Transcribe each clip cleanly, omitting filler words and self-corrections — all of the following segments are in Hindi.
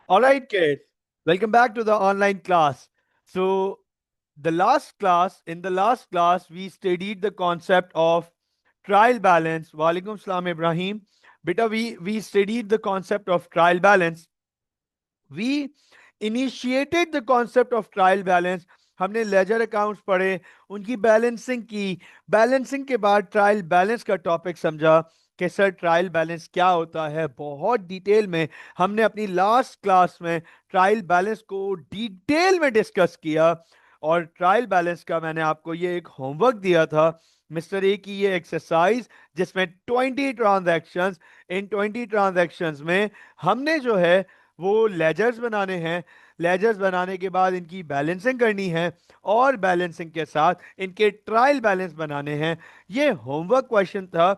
All right, kids. Welcome back to the online class. So, in the last class, we studied the concept of trial balance. Walaikum salam, Ibrahim. Beta, we studied the concept of trial balance. We initiated the concept of trial balance. हमने लेजर अकाउंट्स पढ़े, उनकी बैलेंसिंग की। बैलेंसिंग के बाद ट्रायल बैलेंस का टॉपिक समझा कि सर ट्रायल बैलेंस क्या होता है, बहुत डिटेल में हमने अपनी लास्ट क्लास में ट्रायल बैलेंस को डिटेल में डिस्कस किया। और ट्रायल बैलेंस का मैंने आपको ये एक होमवर्क दिया था, मिस्टर ए की ये एक्सरसाइज, जिसमें 20 ट्रांजैक्शंस, इन 20 ट्रांजैक्शंस में हमने जो है वो लेजर्स बनाने हैं। लेजर्स बनाने के बाद इनकी बैलेंसिंग करनी है और बैलेंसिंग के साथ इनके ट्रायल बैलेंस बनाने हैं। ये होमवर्क क्वेश्चन था।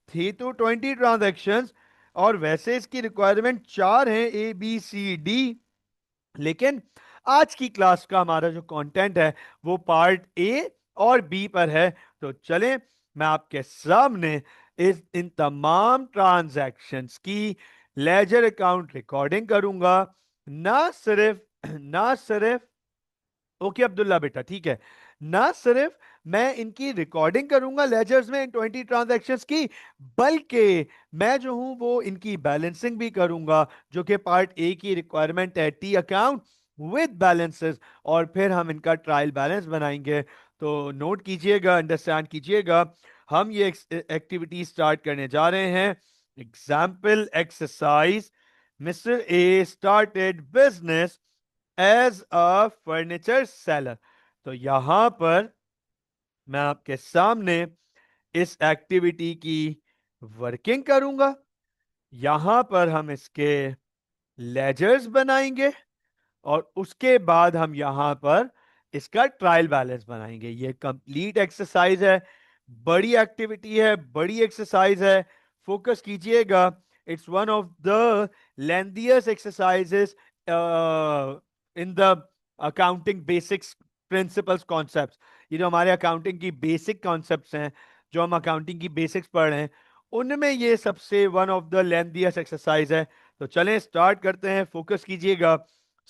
थी तो 20 ट्रांजैक्शंस और वैसे इसकी रिक्वायरमेंट 4 है, ABCD। लेकिन आज की क्लास का हमारा जो कंटेंट है वो पार्ट ए और बी पर है। तो चलें, मैं आपके सामने इस इन तमाम ट्रांजैक्शंस की लेजर अकाउंट रिकॉर्डिंग करूंगा। ना सिर्फ ओके अब्दुल्ला बेटा, ठीक है। ना सिर्फ मैं इनकी रिकॉर्डिंग करूंगा लेजर्स में इन 20 ट्रांजैक्शंस की, बल्कि मैं जो हूं वो इनकी बैलेंसिंग भी करूंगा, जो कि पार्ट ए की रिक्वायरमेंट है, टी अकाउंट विद बैलेंसेस। और फिर हम इनका ट्रायल बैलेंस बनाएंगे। तो नोट कीजिएगा, अंडरस्टैंड कीजिएगा। हम ये एक्टिविटी स्टार्ट करने जा रहे हैं। Example exercise. Mister A started business as a furniture seller. तो यहां पर मैं आपके सामने इस एक्टिविटी की वर्किंग करूंगा। यहां पर हम इसके लेजर्स बनाएंगे और उसके बाद हम यहां पर इसका ट्रायल बैलेंस बनाएंगे। ये कंप्लीट एक्सरसाइज है, बड़ी एक्टिविटी है, बड़ी एक्सरसाइज है। फोकस कीजिएगा। It's one of the lengthiest exercises in the accounting basics principles concepts. ये जो हमारे अकाउंटिंग की बेसिक कॉन्सेप्ट्स हैं, जो हम अकाउंटिंग की बेसिक्स पढ़ रहे हैं, उनमें ये सबसे वन ऑफ द लेंथिएस्ट एक्सरसाइज है। तो चलें स्टार्ट करते हैं, फोकस कीजिएगा।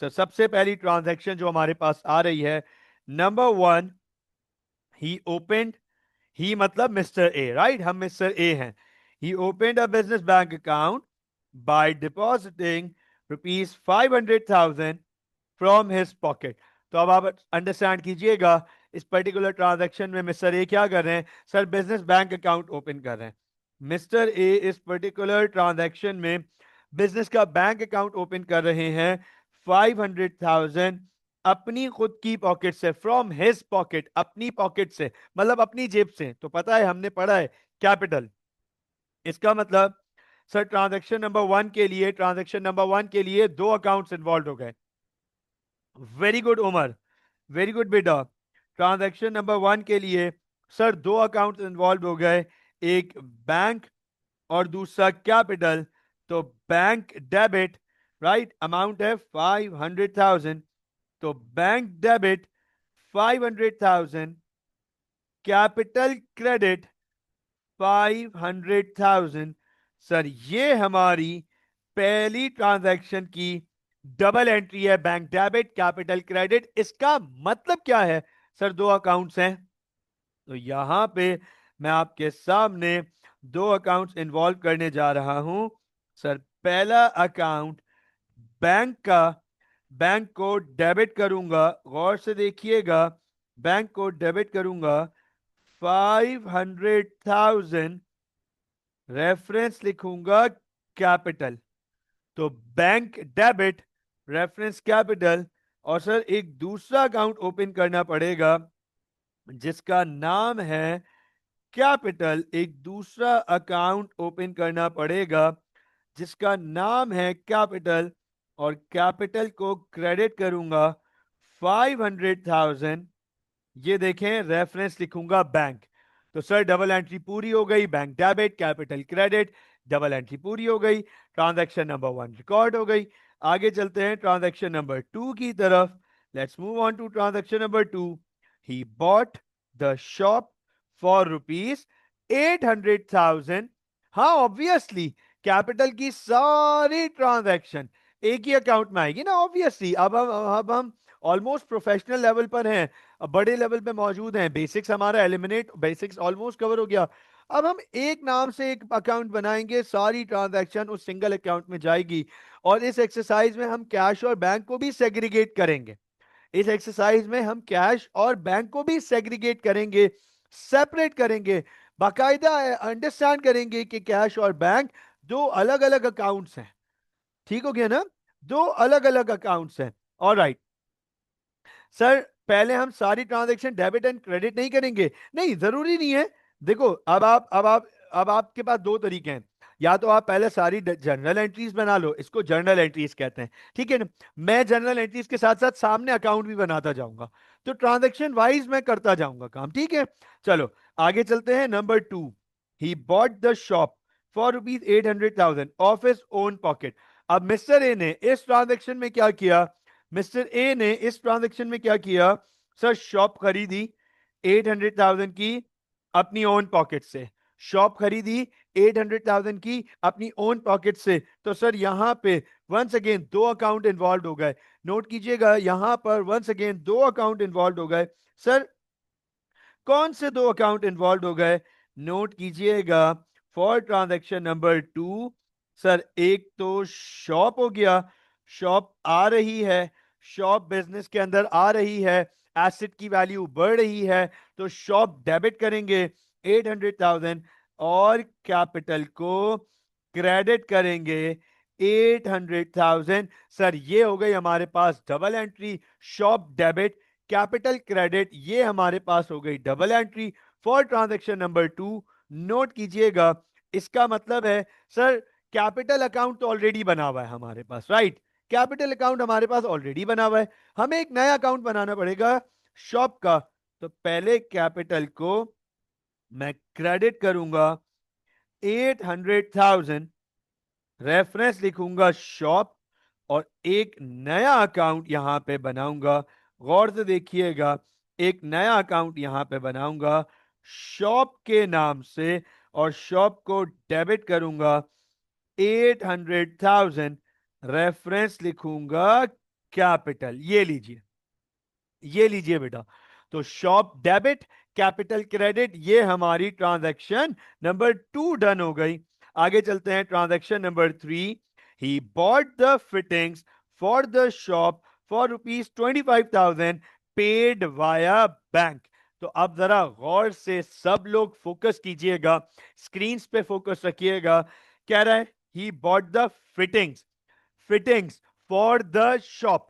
सर सबसे पहली ट्रांजैक्शन जो हमारे पास आ रही है, नंबर 1, ही ओपेंड। ही मतलब मिस्टर ए, राइट, हम मिस्टर ए हैं। He opened a business bank account by depositing ₹500,000 from his pocket. तो अब आप अंडरस्टैंड कीजिएगा, इस पर्टिकुलर ट्रांजैक्शन में मिस्टर ए क्या कर रहे हैं? Sir business bank account open कर रहे हैं। मिस्टर ए इस पर्टिकुलर ट्रांजैक्शन में बिजनेस का बैंक अकाउंट ओपन कर रहे हैं 500,000 अपनी खुद की पॉकेट से, फ्रॉम हिज पॉकेट, अपनी पॉकेट से मतलब अपनी जेब से। तो पता है, हमने पढ़ा है कैपिटल। इसका मतलब सर ट्रांजैक्शन नंबर वन के लिए दो अकाउंट्स इन्वॉल्व हो गए। Very good Umar, very good बेटा। ट्रांजैक्शन नंबर 1 के लिए सर दो अकाउंट इन्वॉल्व हो गए, एक बैंक और दूसरा कैपिटल। तो बैंक डेबिट, राइट, अमाउंट है 500,000। तो bank debit 500,000, capital credit 500,000। Sir ये हमारी पहली ट्रांजैक्शन की डबल एंट्री है, बैंक डेबिट कैपिटल क्रेडिट। इसका मतलब क्या है? सर दो अकाउंट्स हैं, तो यहां पे मैं आपके सामने दो अकाउंट्स इन्वॉल्व करने जा रहा हूं। सर पहला अकाउंट बैंक का, बैंक को डेबिट करूंगा, गौर से देखिएगा, बैंक को डेबिट करूंगा 500,000, रेफरेंस लिखूंगा कैपिटल। तो बैंक डेबिट, रेफरेंस कैपिटल। और सर एक दूसरा अकाउंट ओपन करना पड़ेगा जिसका नाम है कैपिटल। एक दूसरा अकाउंट ओपन करना पड़ेगा जिसका नाम है कैपिटल, और कैपिटल को क्रेडिट करूंगा 500,000। ये देखें, रेफरेंस लिखूंगा बैंक। तो सर डबल एंट्री पूरी हो गई, bank debit capital credit, double entry पूरी हो गई, ट्रांजैक्शन नंबर 1 रिकॉर्ड हो गई। आगे चलते हैं ट्रांजैक्शन नंबर 2 की तरफ। Let's move on to transaction number 2। He bought the shop for ₹800,000। हाँ ऑब्वियसली कैपिटल की सारी ट्रांजैक्शन एक ही अकाउंट में आएगी ना ऑब्वियसली। अब हम ऑलमोस्ट प्रोफेशनल लेवल पर हैं, अब बड़े लेवल पे मौजूद हैं, बेसिक्स हमारा एलिमिनेट, बेसिक्स ऑलमोस्ट कवर हो गया। अब हम एक नाम से एक अकाउंट बनाएंगे, सारी ट्रांजैक्शन उस सिंगल अकाउंट में जाएगी। और इस एक्सरसाइज में हम कैश और बैंक को भी सेग्रीगेट करेंगे। इस एक्सरसाइज में हम कैश और बैंक को भी सेग्रीगेट करेंगे, सेपरेट करेंगे, बाकायदा अंडरस्टैंड करेंगे कि कैश और बैंक दो अलग अलग अकाउंट्स हैं। ठीक हो गया ना? दो अलग अलग अकाउंट्स हैं। और राइट सर, पहले हम सारी ट्रांजैक्शन डेबिट एंड क्रेडिट नहीं करेंगे? नहीं, जरूरी नहीं है। देखो, अब आपके पास दो तरीके हैं। या तो आप पहले सारी जनरल एंट्रीज बना लो, इसको जर्नल एंट्रीज कहते हैं, ठीक है ना? मैं जनरल एंट्रीज के साथ साथ सामने अकाउंट भी बनाता जाऊंगा, तो ट्रांजैक्शन वाइज मैं करता जाऊंगा काम, ठीक है? चलो आगे चलते हैं। Number 2, he bought the shop for ₹800,000 of his own pocket. अब मिस्टर ए ने इस ट्रांजैक्शन में क्या किया? मिस्टर ए ने इस ट्रांजैक्शन में क्या किया? सर, शॉप खरीदी 800,000 की अपनी ओन पॉकेट से। शॉप खरीदी 800,000 की अपनी ओन पॉकेट से। तो सर यहां पे वंस अगेन दो अकाउंट इन्वॉल्व हो गए। नोट कीजिएगा, यहां पर वंस अगेन दो अकाउंट इन्वॉल्व हो गए। सर, कौन से दो अकाउंट इन्वॉल्व हो गए? नोट कीजिएगा, फॉर ट्रांजैक्शन नंबर 2, सर एक तो शॉप हो गया, शॉप आ रही है, शॉप बिजनेस के अंदर आ रही है, एसेट की वैल्यू बढ़ रही है, तो शॉप डेबिट करेंगे 800,000 और कैपिटल को क्रेडिट करेंगे 800,000। सर ये हो गई हमारे पास double entry, shop debit capital credit, ये हमारे पास हो गई double entry for transaction number 2। Note कीजिएगा, इसका मतलब है सर कैपिटल अकाउंट तो ऑलरेडी बना हुआ है हमारे पास, राइट? कैपिटल अकाउंट हमारे पास ऑलरेडी बना हुआ है, हमें एक नया अकाउंट बनाना पड़ेगा शॉप का। तो पहले कैपिटल को मैं क्रेडिट करूंगा 800,000, रेफरेंस लिखूंगा शॉप, और एक नया अकाउंट यहां पे बनाऊंगा। गौर से देखिएगा, एक नया अकाउंट यहां पे बनाऊंगा शॉप के नाम से, और शॉप को डेबिट करूंगा 800,000, रेफरेंस लिखूंगा कैपिटल। ये लीजिए, ये लीजिए बेटा। तो शॉप डेबिट, कैपिटल क्रेडिट, ये हमारी ट्रांजैक्शन नंबर 2 डन हो गई। आगे चलते हैं transaction number 3। He bought the fittings for the shop for ₹25,000 paid via bank. तो अब जरा गौर से सब लोग फोकस कीजिएगा, स्क्रीन पे फोकस रखिएगा। कह रहा है ही bought the fittings, fittings for the shop.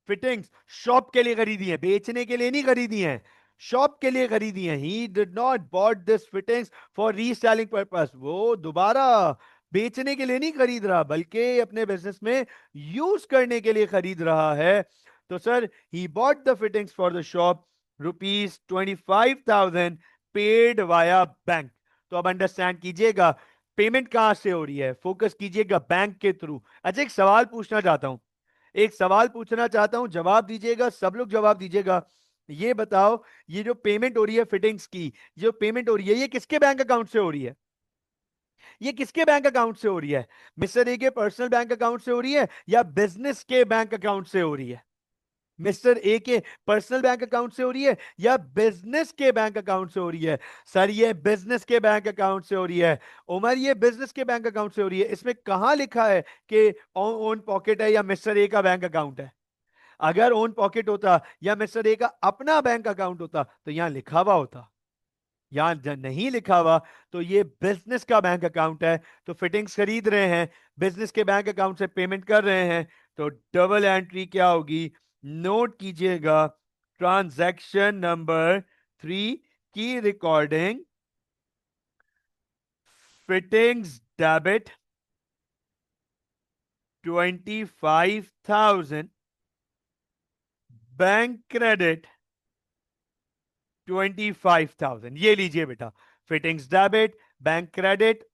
Fittings shop के लिए खरीदी है, बेचने के लिए नहीं खरीदी है, शॉप के लिए खरीदी है। He did not bought this fittings for reselling purpose. वो दोबारा बेचने के लिए नहीं खरीद रहा, बल्कि अपने बिजनेस में यूज करने के लिए खरीद रहा है। तो sir he bought the fittings for the shop ₹25,000 paid via bank. तो अब अंडरस्टैंड कीजिएगा, पेमेंट कहां से हो रही है? फोकस कीजिएगा, बैंक के थ्रू। अच्छा, एक सवाल पूछना चाहता हूं, एक सवाल पूछना चाहता हूं, जवाब दीजिएगा, सब लोग जवाब दीजिएगा। ये बताओ, ये जो पेमेंट हो रही है फिटिंग्स की, जो पेमेंट हो रही है, ये किसके बैंक अकाउंट से हो रही है? ये किसके बैंक अकाउंट से हो रही है? मिस्टर ए के पर्सनल बैंक अकाउंट से हो रही है या बिजनेस के बैंक अकाउंट से हो रही है? मिस्टर ए के पर्सनल बैंक अकाउंट से हो रही है या बिजनेस के बैंक अकाउंट से हो रही है? सर ये बिजनेस के बैंक अकाउंट से हो रही है। उमर, ये बिजनेस के बैंक अकाउंट से हो रही है। इसमें कहां लिखा है कि ओन पॉकेट है या मिस्टर ए का बैंक अकाउंट है? अगर ओन पॉकेट होता या मिस्टर ए का अपना बैंक अकाउंट होता तो यहां लिखा हुआ होता, यहां नहीं लिखा हुआ। तो ये बिजनेस का बैंक अकाउंट है, तो फिटिंग्स खरीद रहे हैं, बिजनेस के बैंक अकाउंट से पेमेंट कर रहे हैं, तो डबल एंट्री क्या होगी? नोट कीजिएगा, ट्रांजैक्शन नंबर 3 की recording, fittings debit 25,000, bank credit 25,000। ये लीजिए बेटा, फिटिंग्स डेबिट, बैंक क्रेडिट।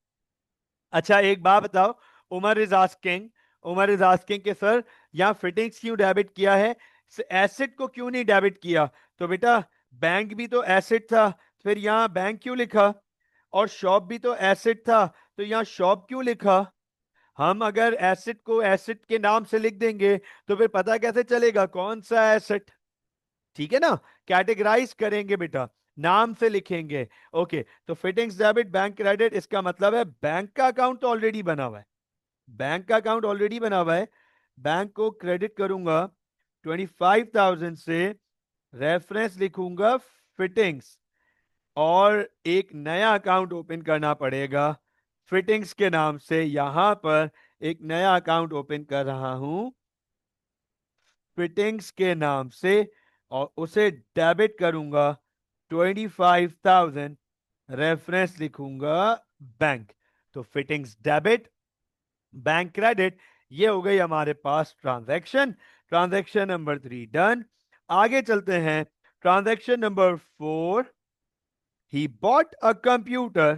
अच्छा एक बात बताओ, Umar is asking, Umar is asking के सर यहां फिटिंग्स क्यों डेबिट किया है, एसेट को क्यों नहीं डेबिट किया? तो बेटा बैंक भी तो एसेट था, फिर यहां बैंक क्यों लिखा? और शॉप भी तो एसेट था, तो यहां शॉप क्यों लिखा? हम अगर एसेट को एसेट के नाम से लिख देंगे तो फिर पता कैसे चलेगा कौन सा एसेट? ठीक है ना, कैटेगराइज करेंगे बेटा, नाम से लिखेंगे। ओके, तो फिटिंग्स डेबिट बैंक क्रेडिट, इसका मतलब है बैंक का अकाउंट तो ऑलरेडी बना हुआ है, बैंक का अकाउंट ऑलरेडी बना हुआ है, बैंक को क्रेडिट करूंगा 25,000 से, रेफरेंस लिखूंगा फिटिंग्स, और एक नया अकाउंट ओपन करना पड़ेगा फिटिंग्स के नाम से। यहां पर एक नया अकाउंट ओपन कर रहा हूं फिटिंग्स के नाम से, और उसे डेबिट करूंगा 25,000, रेफरेंस लिखूंगा बैंक। तो फिटिंग्स डेबिट, बैंक क्रेडिट, ये हो गई हमारे पास ट्रांजैक्शन। Transaction number 3 done. आगे चलते हैं, transaction number 4, he bought a computer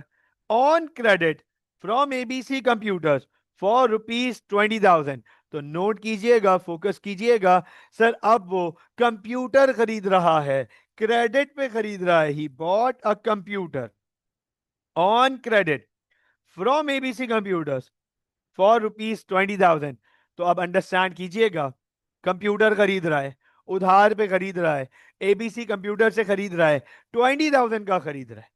on credit from ABC Computers for ₹20,000। तो नोट कीजिएगा, फोकस कीजिएगा सर, अब वो कंप्यूटर खरीद रहा है, क्रेडिट पे खरीद रहा है। He bought a computer on credit from ABC computers for ₹20,000। तो अब अंडरस्टैंड कीजिएगा, कंप्यूटर खरीद रहा है, उधार पे खरीद रहा है, एबीसी कंप्यूटर से खरीद रहा है, 20,000 का खरीद रहा है।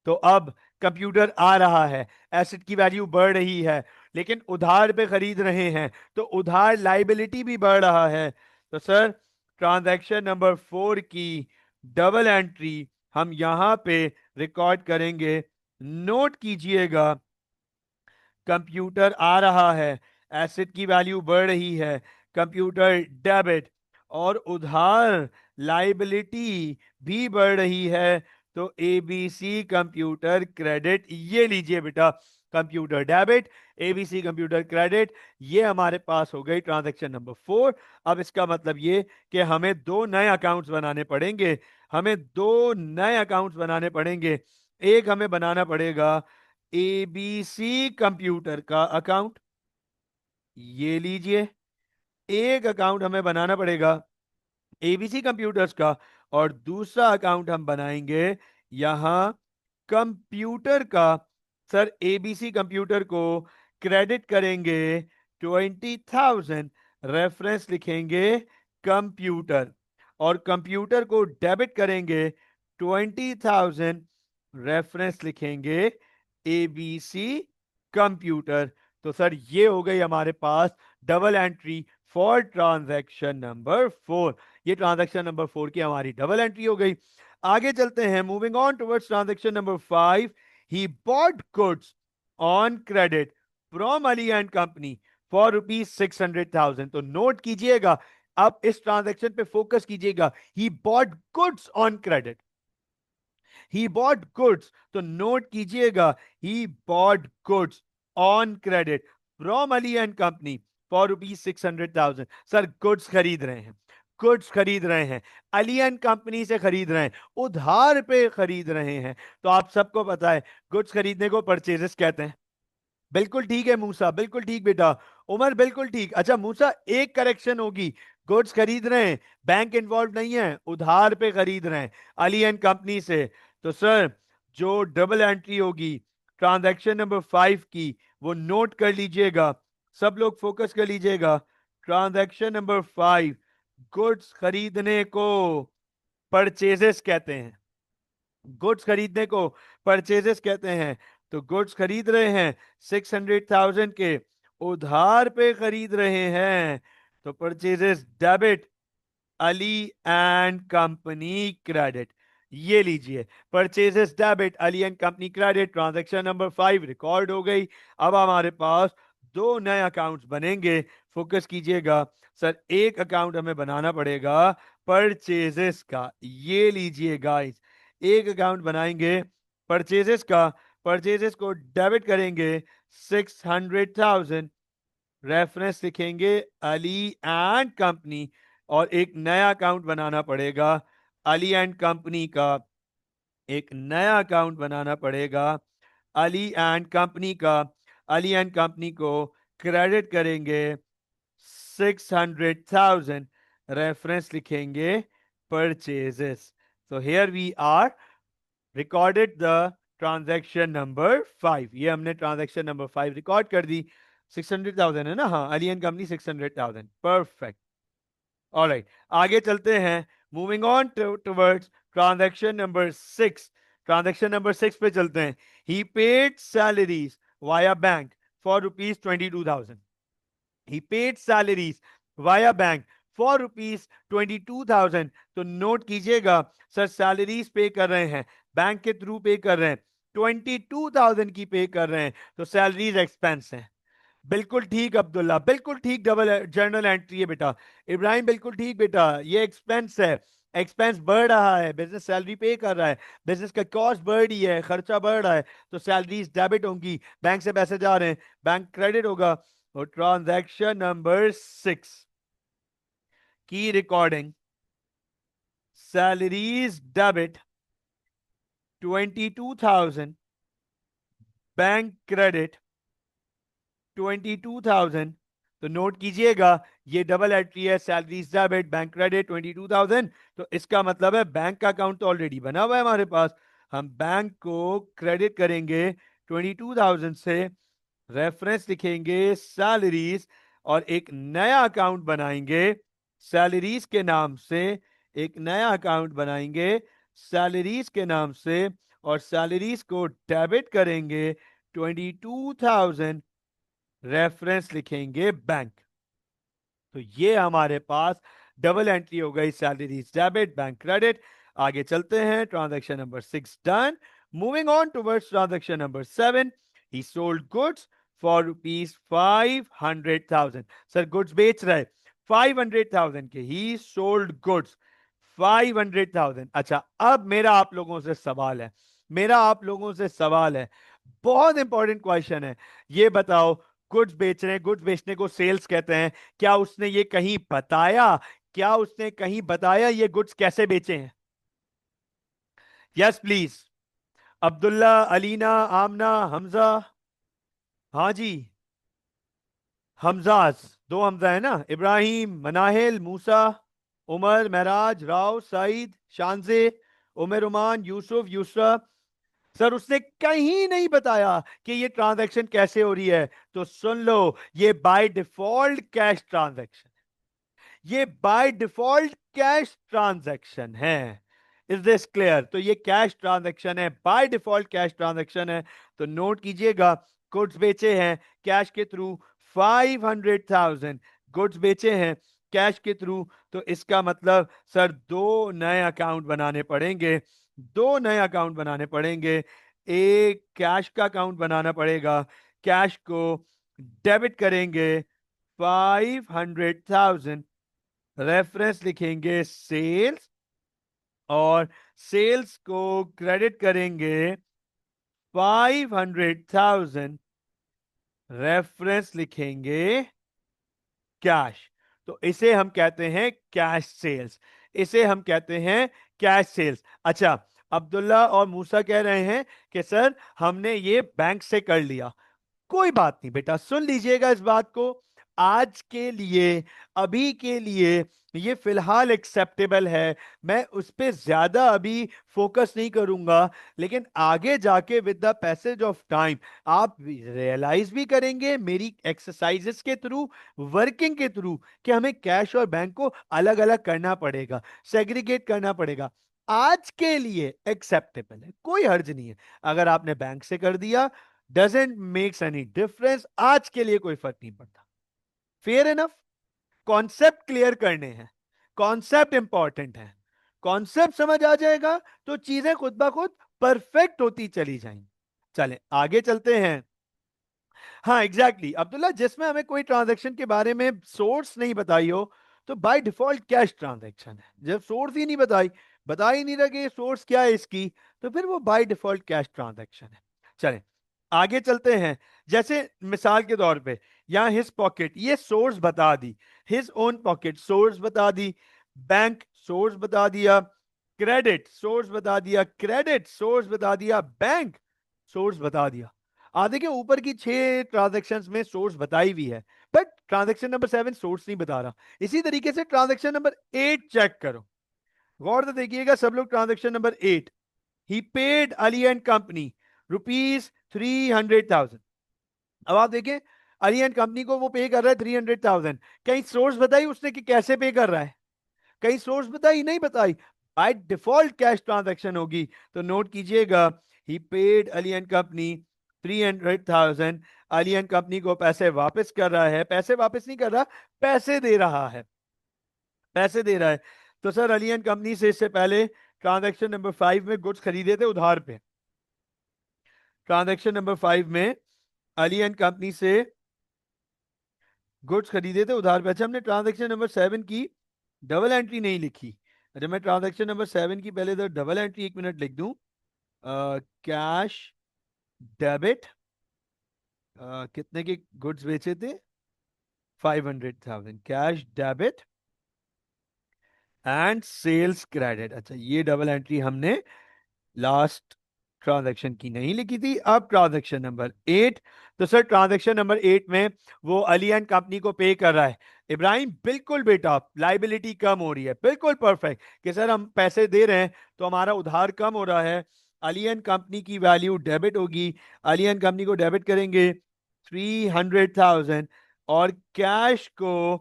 तो अब कंप्यूटर आ रहा है, एसेट की वैल्यू बढ़ रही है, लेकिन उधार पे खरीद रहे हैं तो उधार लाइबिलिटी भी बढ़ रहा है। तो सर, ट्रांजैक्शन नंबर 4 की डबल एंट्री हम यहां पे रिकॉर्ड करेंगे। नोट कीजिएगा, कंप्यूटर आ रहा है, एसेट की वैल्यू बढ़ रही है, कंप्यूटर डेबिट, और उधार लाइबिलिटी भी बढ़ रही है, तो एबीसी कंप्यूटर क्रेडिट, ये लीजिए बेटा, computer debit, ABC computer credit, ये हमारे पास हो गई ट्रांजैक्शन नंबर 4। अब इसका मतलब ये कि हमें दो नए अकाउंट्स बनाने पड़ेंगे, हमें दो नए अकाउंट्स बनाने पड़ेंगे। एक हमें बनाना पड़ेगा एबीसी कंप्यूटर का अकाउंट, ये लीजिए, एक अकाउंट हमें बनाना पड़ेगा एबीसी कंप्यूटर्स का, और दूसरा अकाउंट हम बनाएंगे यहां कंप्यूटर का। सर, एबीसी कंप्यूटर को क्रेडिट करेंगे 20,000, रेफरेंस लिखेंगे कंप्यूटर, और कंप्यूटर को डेबिट करेंगे 20,000, रेफरेंस लिखेंगे एबीसी कंप्यूटर। तो सर, ये हो गई हमारे पास double entry for transaction number 4। ये ट्रांजैक्शन नंबर 4 की हमारी डबल एंट्री हो गई। आगे चलते हैं, moving on towards transaction number 5, he bought goods on credit from Ali and company for ₹600,000। तो नोट कीजिएगा, अब इस ट्रांजैक्शन पे फोकस कीजिएगा, he bought goods on credit, he bought goods, तो नोट कीजिएगा, he bought goods on credit from Ali and company for ₹600,000। Sir, goods खरीद रहे हैं, गुड्स खरीद रहे हैं, अली एंड कंपनी से खरीद रहे हैं, उधार पे खरीद रहे हैं। तो आप सबको पता है गुड्स खरीदने को परचेजेस कहते हैं। बिल्कुल ठीक है मूसा, बिल्कुल ठीक बेटा। उमर बिल्कुल ठीक। अच्छा मूसा, एक करेक्शन होगी, गुड्स खरीद रहे हैं, बैंक इन्वॉल्व नहीं है, उधार पे खरीद रहे हैं अली एंड कंपनी से। तो सर, जो डबल एंट्री होगी ट्रांजैक्शन नंबर 5 की, वो नोट कर लीजिएगा, सब लोग फोकस कर लीजिएगा। ट्रांजैक्शन नंबर 5, गुड्स खरीदने को परचेजेस कहते हैं, गुड्स खरीदने को परचेजेस कहते हैं। तो गुड्स खरीद रहे हैं 600,000 के, उधार पे खरीद रहे हैं, तो purchases debit, Ali and company credit, ये लीजिए, purchases debit, Ali and company credit, transaction number 5 record हो गई। अब हमारे पास दो नए अकाउंट्स बनेंगे, फोकस कीजिएगा सर, एक अकाउंट हमें बनाना पड़ेगा परचेजेस का, ये लीजिए गाइस, एक अकाउंट बनाएंगे परचेजेस का, परचेजेस को डेबिट करेंगे 600,000, रेफरेंस लिखेंगे अली एंड कंपनी, और एक नया अकाउंट बनाना पड़ेगा अली एंड कंपनी का, एक नया अकाउंट बनाना पड़ेगा अली एंड कंपनी का, अली एंड कंपनी को क्रेडिट करेंगे 600,000, रेफरेंस लिखेंगे परचेजेस। तो here we are recorded the transaction number 5, ये हमने ट्रांजैक्शन नंबर 5 रिकॉर्ड कर दी। 600,000 है ना, हाँ, Ali and company 600,000, perfect. Alright, आगे चलते हैं, moving on towards transaction number 6। Transaction number 6 पे चलते हैं। He paid salaries via bank for rupees 22,000। he paid salaries via bank for rupees 22,000। तो नोट कीजिएगा, सर सैलरीज पे कर रहे हैं, बैंक के थ्रू पे कर रहे हैं, 22,000 की पे कर रहे हैं, तो सैलरीज एक्सपेंस है। बिल्कुल ठीक अब्दुल्ला, बिल्कुल ठीक, डबल जर्नल एंट्री है बेटा। इब्राहिम बिल्कुल ठीक बेटा, ये एक्सपेंस है, एक्सपेंस बढ़ रहा है, बिजनेस सैलरी पे कर रहा है, बिजनेस का कॉस्ट बढ़ रही है, खर्चा बढ़ रहा है, तो सैलरीज डेबिट होंगी, बैंक से पैसे जा रहे हैं, बैंक क्रेडिट होगा। और ट्रांजैक्शन नंबर 6 की recording, salaries debit 22,000, bank credit 22,000। तो नोट कीजिएगा, ये डबल एंट्री है, सैलरीज डेबिट बैंक क्रेडिट 22,000। तो इसका मतलब है बैंक का अकाउंट तो ऑलरेडी बना हुआ है हमारे पास, हम बैंक को क्रेडिट करेंगे 22,000 से, रेफरेंस लिखेंगे सैलरीज, और एक नया अकाउंट बनाएंगे सैलरीज के नाम से, एक नया अकाउंट बनाएंगे सैलरीज के नाम से, और सैलरीज को डेबिट करेंगे 22,000, रेफरेंस लिखेंगे बैंक। तो ये हमारे पास डबल एंट्री हो गई, सैलरीज डेबिट बैंक क्रेडिट। आगे चलते हैं, transaction number 6 done. Moving on towards transaction number 7। He sold goods for rupees 500,000। Sir goods बेच रहे 500,000 के, ही सोल्ड गुड्स 500,000। अच्छा, अब मेरा आप लोगों से सवाल है, मेरा आप लोगों से सवाल है, बहुत इंपॉर्टेंट क्वेश्चन है। ये बताओ, गुड्स बेच रहे हैं, गुड्स बेचने को सेल्स कहते हैं, क्या उसने ये कहीं बताया, क्या उसने कहीं बताया ये गुड्स कैसे बेचे हैं? यस प्लीज, अब्दुल्ला, अलीना, आमना, हमजा। हाँ जी, हमजाज, दो हमजा है ना, इब्राहिम, मनाहिल, मूसा, उमर, महराज, राव, सईद, शानजे, उमर, उमान, यूसुफ, यूसरा। सर उसने कहीं नहीं बताया कि ये ट्रांजैक्शन कैसे हो रही है। तो सुन लो, ये बाय डिफॉल्ट कैश ट्रांजैक्शन, ये बाय डिफॉल्ट कैश ट्रांजैक्शन है। Is this clear? तो ये कैश ट्रांजैक्शन है, बाय डिफॉल्ट कैश ट्रांजैक्शन है। तो नोट कीजिएगा, गुड्स बेचे हैं कैश के थ्रू 500,000, गुड्स बेचे हैं कैश के थ्रू। तो इसका मतलब सर दो नए अकाउंट बनाने पड़ेंगे, दो नए अकाउंट बनाने पड़ेंगे। एक कैश का अकाउंट बनाना पड़ेगा, कैश को डेबिट करेंगे 500,000, रेफरेंस लिखेंगे सेल्स, और सेल्स को क्रेडिट करेंगे 500,000, रेफरेंस लिखेंगे कैश। तो इसे हम कहते हैं कैश सेल्स, इसे हम कहते हैं कैश सेल्स। अच्छा, अब्दुल्ला और मूसा कह रहे हैं कि सर हमने ये बैंक से कर लिया। कोई बात नहीं बेटा, सुन लीजिएगा इस बात को, आज के लिए, अभी के लिए ये फिलहाल एक्सेप्टेबल है, मैं उस पर ज्यादा अभी फोकस नहीं करूंगा। लेकिन आगे जाके with the passage of time आप रियलाइज भी करेंगे मेरी एक्सरसाइजेस के थ्रू, वर्किंग के थ्रू, कि हमें कैश और बैंक को अलग अलग करना पड़ेगा, सेग्रीगेट करना पड़ेगा। आज के लिए एक्सेप्टेबल है, कोई हर्ज नहीं है। अगर आपने बैंक से कर दिया, डजेंट मेक्स एनी डिफरेंस, आज के लिए कोई फर्क नहीं पड़ता। Fair enough? कॉन्सेप्ट क्लियर करने हैं, कॉन्सेप्ट इंपॉर्टेंट है, कॉन्सेप्ट समझ आ जाएगा तो चीजें खुद ब खुद परफेक्ट होती चली जाएंगी। चलें आगे चलते हैं। हाँ एग्जैक्टली अब्दुल्ला, जिसमें हमें कोई ट्रांजैक्शन के बारे में सोर्स नहीं बताई हो, तो बाय डिफॉल्ट कैश ट्रांजैक्शन है। जब सोर्स ही नहीं बताई, बता ही नहीं रहा कि सोर्स क्या है इसकी, तो फिर वो बाय डिफॉल्ट कैश ट्रांजैक्शन है। चलें आगे चलते हैं। जैसे मिसाल के तौर पे यहां हिज पॉकेट, ये सोर्स बता दी, हिज ओन पॉकेट सोर्स बता दी, बैंक सोर्स बता दिया, क्रेडिट सोर्स बता दिया, क्रेडिट सोर्स बता दिया, बैंक सोर्स बता दिया। देखिए ऊपर की 6 ट्रांजैक्शंस में सोर्स बताई हुई है, बट ट्रांजैक्शन नंबर 7 सोर्स नहीं बता रहा। इसी तरीके से ट्रांजैक्शन नंबर 8 चेक करो, गौर से देखिएगा सब लोग। Transaction number 8, he paid Ali and company rupees 300,000। अब आप देखें, अली एंड कंपनी को वो पे कर रहा है 300,000। कहीं सोर्स बताई उसने कि कैसे पे कर रहा है? कहीं सोर्स बताई? नहीं बताई। बाय डिफॉल्ट कैश ट्रांजैक्शन होगी। तो नोट कीजिएगा, he paid Ali and company 300,000। Ali and company को पैसे वापस कर रहा है, पैसे वापस नहीं कर रहा, पैसे दे रहा है, पैसे दे रहा है। तो सर अली एंड कंपनी से इससे पहले ट्रांजैक्शन नंबर 5 में गुड्स खरीदे थे उधार पे। ट्रांजैक्शन नंबर 5 में अली एंड कंपनी से गुड्स खरीदे थे उधार पे। अच्छा, हमने ट्रांजैक्शन नंबर 7 की डबल एंट्री नहीं लिखी। अच्छा, मैं ट्रांजैक्शन नंबर 7 की पहले तो डबल एंट्री 1 मिनट लिख दूं। कैश डेबिट, कितने के गुड्स बेचे थे? 500,000 cash debit and sales credit. अच्छा, ये डबल एंट्री हमने लास्ट ट्रांजैक्शन की नहीं लिखी थी। अब ट्रांजैक्शन नंबर 8। तो सर ट्रांजैक्शन नंबर 8 में वो अली एंड कंपनी को पे कर रहा है। इब्राहिम बिल्कुल बेटा, लाइबिलिटी कम हो रही है, बिल्कुल परफेक्ट कि सर हम पैसे दे रहे हैं तो हमारा उधार कम हो रहा है। अली एंड कंपनी की वैल्यू डेबिट होगी। अली एंड कंपनी को डेबिट करेंगे 300,000 और कैश को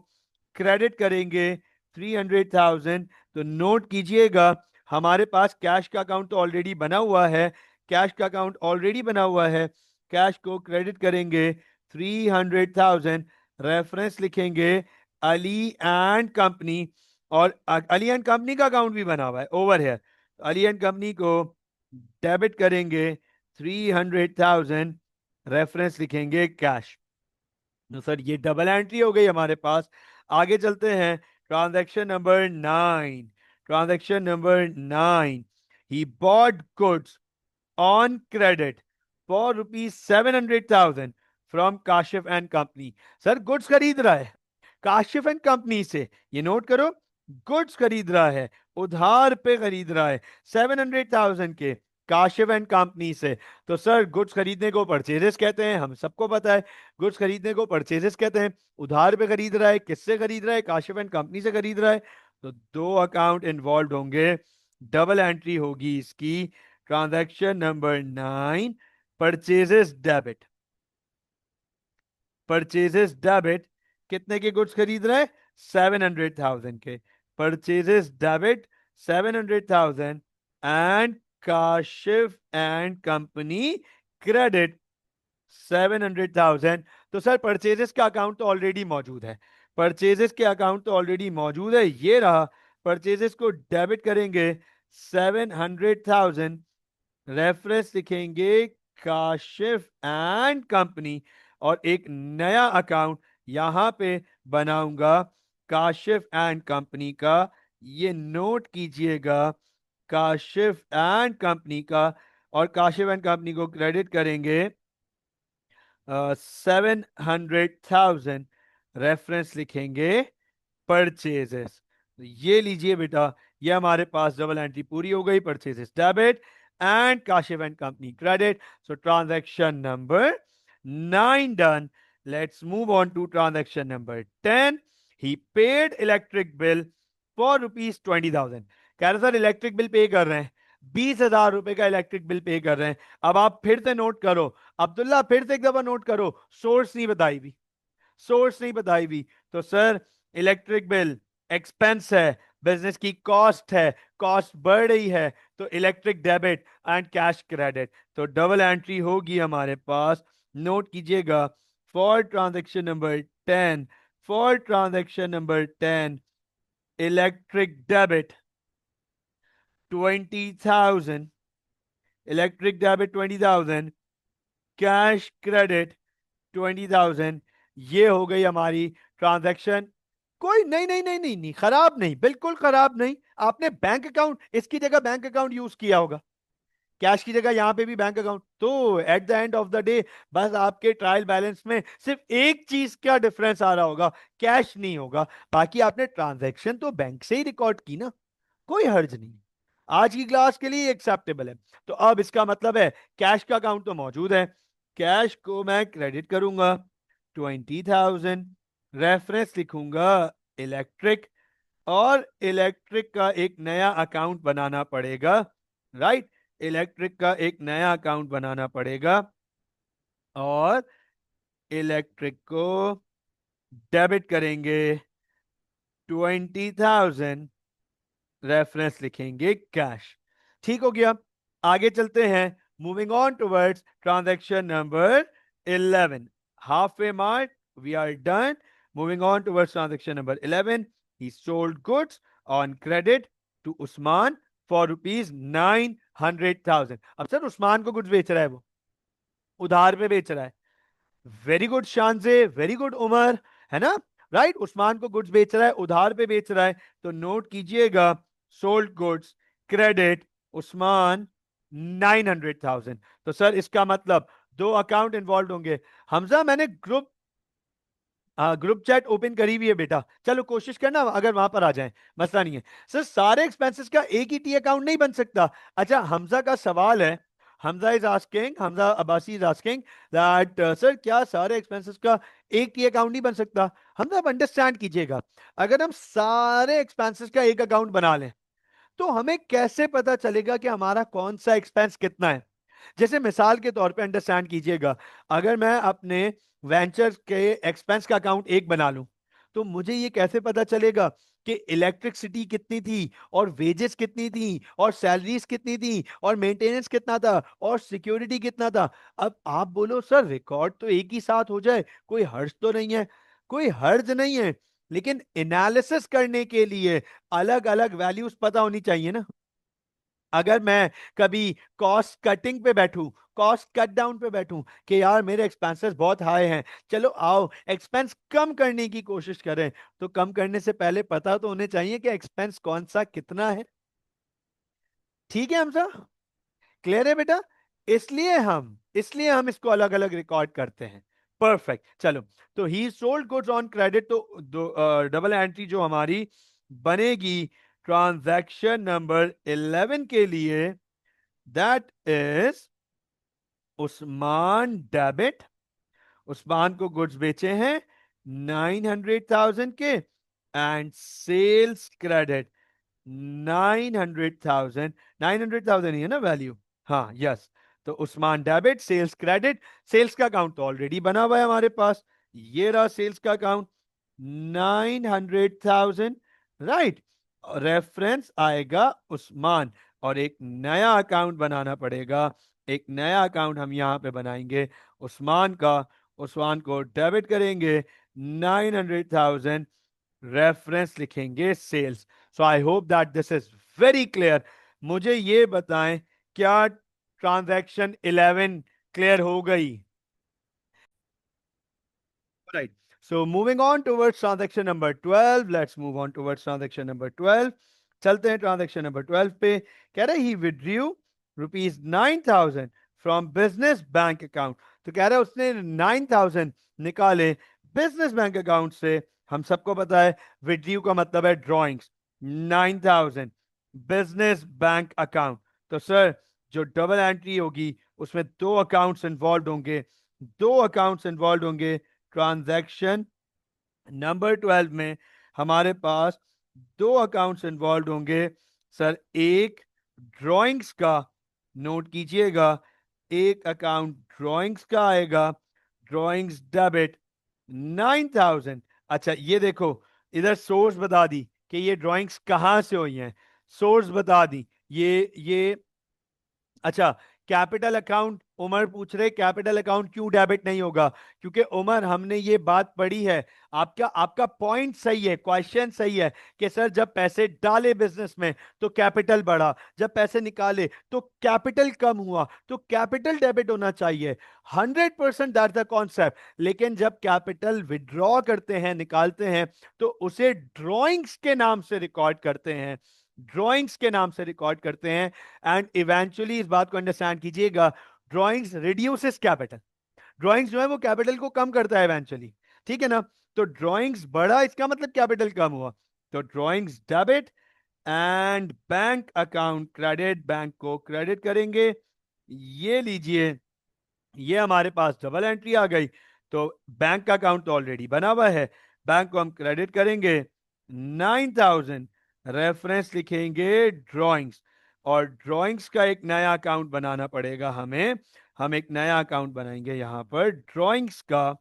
क्रेडिट करेंगे 300,000। तो नोट कीजिएगा, हमारे पास कैश का अकाउंट तो ऑलरेडी बना हुआ है, कैश का अकाउंट ऑलरेडी बना हुआ है। कैश को क्रेडिट करेंगे 300,000, रेफरेंस लिखेंगे अली एंड कंपनी, और अली एंड कंपनी का अकाउंट भी बना हुआ है ओवर है। अली एंड कंपनी को डेबिट करेंगे 300,000, रेफरेंस लिखेंगे कैश। तो सर ये डबल एंट्री हो गई हमारे पास। आगे चलते हैं, transaction number 9। Transaction number 9, he bought goods on credit for ₹700,000 from Kashif and company. Sir goods खरीद रहा है काशिफ एंड कंपनी से, ये नोट करो, गुड्स खरीद रहा है, उधार पे खरीद रहा है 700,000 के काशिफ एंड कंपनी से। तो सर गुड्स खरीदने को परचेजेस कहते हैं, हम सबको पता है गुड्स खरीदने को परचेजेस कहते हैं। उधार पे खरीद रहा है, किससे खरीद रहा है? काशिफ एंड कंपनी से खरीद रहा है। तो दो अकाउंट इन्वॉल्व होंगे, डबल एंट्री होगी इसकी। Transaction number 9, purchases debit, purchases debit, कितने के गुड्स खरीद रहे हैं? 700,000 के। Purchases debit 700,000 and Kashif and company credit 700,000। तो सर परचेजेस का अकाउंट तो ऑलरेडी मौजूद है, परचेजेस के अकाउंट तो ऑलरेडी मौजूद है, ये रहा। परचेजेस को डेबिट करेंगे 700,000, रेफरेंस लिखेंगे काशिफ एंड कंपनी, और एक नया अकाउंट यहां पे बनाऊंगा काशिफ एंड कंपनी का। ये नोट कीजिएगा, काशिफ एंड कंपनी का। और काशिफ एंड कंपनी को क्रेडिट करेंगे 700,000, रेफरेंस लिखेंगे परचेजेस। ये लीजिए बेटा, ये हमारे पास डबल एंट्री पूरी हो गई, purchases debit and Kashif and company credit. So transaction number 9 done. Let's move on to transaction number 10। He paid electric bill for ₹20,000। कह रहे सर इलेक्ट्रिक बिल पे कर रहे हैं, 20,000 रुपए का इलेक्ट्रिक बिल पे कर रहे हैं। अब आप फिर से नोट करो अब्दुल्ला, फिर से एक दफा नोट करो, सोर्स नहीं बताई भी, सोर्स नहीं बताई हुई। तो सर इलेक्ट्रिक बिल एक्सपेंस है, बिजनेस की कॉस्ट है, कॉस्ट बढ़ रही है, तो electric debit and cash credit. तो डबल एंट्री होगी हमारे पास। नोट कीजिएगा, for transaction number 10, for transaction number 10, electric debit 20,000, electric debit 20,000, cash credit 20,000। ये हो गई हमारी ट्रांजैक्शन। कोई नहीं नहीं नहीं नहीं नहीं, खराब नहीं, बिल्कुल खराब नहीं। आपने बैंक अकाउंट, इसकी जगह बैंक अकाउंट यूज किया होगा, कैश की जगह यहां पे भी बैंक अकाउंट। तो at the end of the day बस आपके ट्रायल बैलेंस में सिर्फ एक चीज का डिफरेंस आ रहा होगा, कैश नहीं होगा। बाकी आपने ट्रांजैक्शन तो बैंक से ही रिकॉर्ड की ना, कोई हर्ज नहीं, आज की क्लास के लिए एक्सेप्टेबल है। तो अब इसका मतलब है कैश का अकाउंट तो मौजूद है, कैश को मैं क्रेडिट करूंगा 20,000, रेफरेंस लिखूंगा इलेक्ट्रिक, और इलेक्ट्रिक का एक नया अकाउंट बनाना पड़ेगा, राइट? इलेक्ट्रिक का एक नया अकाउंट बनाना पड़ेगा, और इलेक्ट्रिक को डेबिट करेंगे 20,000, रेफरेंस लिखेंगे कैश। ठीक हो गया। आगे चलते हैं, moving on towards transaction number 11, half way mark, we are done. Moving on towards transaction number 11, he sold goods on credit to Usman for ₹900,000। अब सर उस्मान को गुड्स बेच रहा है, वो उधार पे बेच रहा है। Very good शानजे, very good Umar, है ना? राइट, उस्मान को गुड्स बेच रहा है, उधार पे बेच रहा है, तो नोट कीजिएगा सोल्ड गुड्स क्रेडिट उस्मान 900,000। तो सर इसका मतलब दो अकाउंट इन्वॉल्व होंगे। हमजा मैंने ग्रुप चैट ओपन करी हुई है बेटा, चलो कोशिश करना अगर वहां पर आ जाए, मसला नहीं है। सर सारे एक्सपेंसेस का एक ही टी अकाउंट नहीं बन सकता। अच्छा, हमजा का सवाल है, Hamza is asking, Hamza Abbasi is asking that sir क्या सारे एक्सपेंसेस का एक टी अकाउंट नहीं बन सकता? हमजा आप अंडरस्टैंड कीजिएगा, अगर हम सारे एक्सपेंसेस का एक अकाउंट बना लें तो हमें कैसे पता चलेगा कि हमारा कौन सा एक्सपेंस कितना है? जैसे मिसाल के तौर पे अंडरस्टैंड कीजिएगा, अगर मैं अपने वेंचर के एक्सपेंस का अकाउंट एक बना लूं तो मुझे ये कैसे पता चलेगा कि इलेक्ट्रिसिटी कितनी थी और वेजेस कितनी थी और सैलरीज कितनी थी और मेंटेनेंस कितना था और सिक्योरिटी कितना था? अब आप बोलो सर रिकॉर्ड तो एक ही साथ हो जाए, कोई हर्ज तो नहीं है? कोई हर्ज नहीं है, लेकिन एनालिसिस करने के लिए अलग अलग वैल्यूज पता होनी चाहिए ना। अगर मैं कभी कॉस्ट कटिंग पे बैठूं, कॉस्ट कट डाउन पे बैठूं कि यार मेरे एक्सपेंसेस बहुत हाई हैं, चलो आओ एक्सपेंस कम करने की कोशिश करें, तो कम करने से पहले पता तो होने चाहिए कि एक्सपेंस कौन सा कितना है। ठीक है हमसा, क्लियर है बेटा? इसलिए हम इसको अलग अलग रिकॉर्ड करते हैं। परफेक्ट, चलो। तो ही सोल्ड गुड्स ऑन क्रेडिट, तो डबल एंट्री जो हमारी बनेगी ट्रांजैक्शन नंबर 11 के लिए, that is Usman debit. Usman को गुड्स बेचे हैं 900,000 के, एंड सेल्स क्रेडिट 900,000। 900,000 ही है ना वैल्यू? हाँ, यस। तो Usman debit, sales credit. Sales का अकाउंट तो ऑलरेडी बना हुआ है हमारे पास, ये रहा सेल्स का अकाउंट 900,000, राइट। रेफरेंस आएगा उस्मान, और एक नया अकाउंट बनाना पड़ेगा। एक नया अकाउंट हम यहां पे बनाएंगे उस्मान का, उस्मान को डेबिट करेंगे 900,000, रेफरेंस लिखेंगे sales. So I hope that this is very clear. मुझे ये बताएं, क्या ट्रांजैक्शन 11 क्लियर हो गई? Right. So moving on towards transaction number 12. Let's move on towards transaction number 12. चलते हैं ट्रांजेक्शन नंबर 12 पे। कह रहे ही withdrew ₹9,000 from business bank account. तो कह रहे उसने 9,000 निकाले बिजनेस बैंक अकाउंट से। हम सबको पता है विड्रू का मतलब है ड्रॉइंग्स। 9,000 business bank account. तो सर जो डबल एंट्री होगी उसमें दो अकाउंट्स इन्वॉल्व होंगे, दो अकाउंट्स इन्वॉल्व होंगे। ट्रांजैक्शन नंबर 12 में हमारे पास दो अकाउंट्स इन्वॉल्व होंगे सर। एक ड्राइंग्स का, नोट कीजिएगा, एक अकाउंट ड्राइंग्स का आएगा, ड्राइंग्स डेबिट 9,000। अच्छा ये देखो, इधर सोर्स बता दी कि ये ड्राइंग्स कहां से हुई हैं, सोर्स बता दी। ये अच्छा, कैपिटल अकाउंट उमर पूछ रहे कैपिटल अकाउंट क्यों डेबिट नहीं होगा? क्योंकि उमर हमने ये बात पढ़ी है। आपका आपका पॉइंट सही है, क्वेश्चन सही है कि सर जब पैसे डाले बिजनेस में तो कैपिटल बढ़ा, जब पैसे निकाले तो कैपिटल कम हुआ, तो कैपिटल डेबिट होना चाहिए। 100% दैट द कॉन्सेप्ट। लेकिन जब कैपिटल विड्रॉ करते हैं, निकालते हैं, तो उसे ड्रॉइंग्स के नाम से रिकॉर्ड करते हैं, ड्रॉइंग्स के नाम से रिकॉर्ड करते हैं। एंड इवेंचुअली इस बात को अंडरस्टैंड कीजिएगा, ड्रॉइंग्स रिड्यूसेस कैपिटल। ड्रॉइंग्स जो है वो कैपिटल को कम करता है इवेंचुअली, ठीक है ना? तो ड्रॉइंग्स बढ़ा, इसका मतलब कैपिटल कम हुआ। तो drawings debit and bank account credit, bank को क्रेडिट करेंगे। ये लीजिए, ये हमारे पास डबल एंट्री आ गई। तो बैंक का अकाउंट तो ऑलरेडी बना हुआ है, बैंक को हम क्रेडिट करेंगे 9,000, रेफरेंस लिखेंगे ड्राइंग्स, और ड्राइंग्स का एक नया अकाउंट बनाना पड़ेगा हमें। हम एक नया अकाउंट बनाएंगे यहां पर ड्राइंग्स का,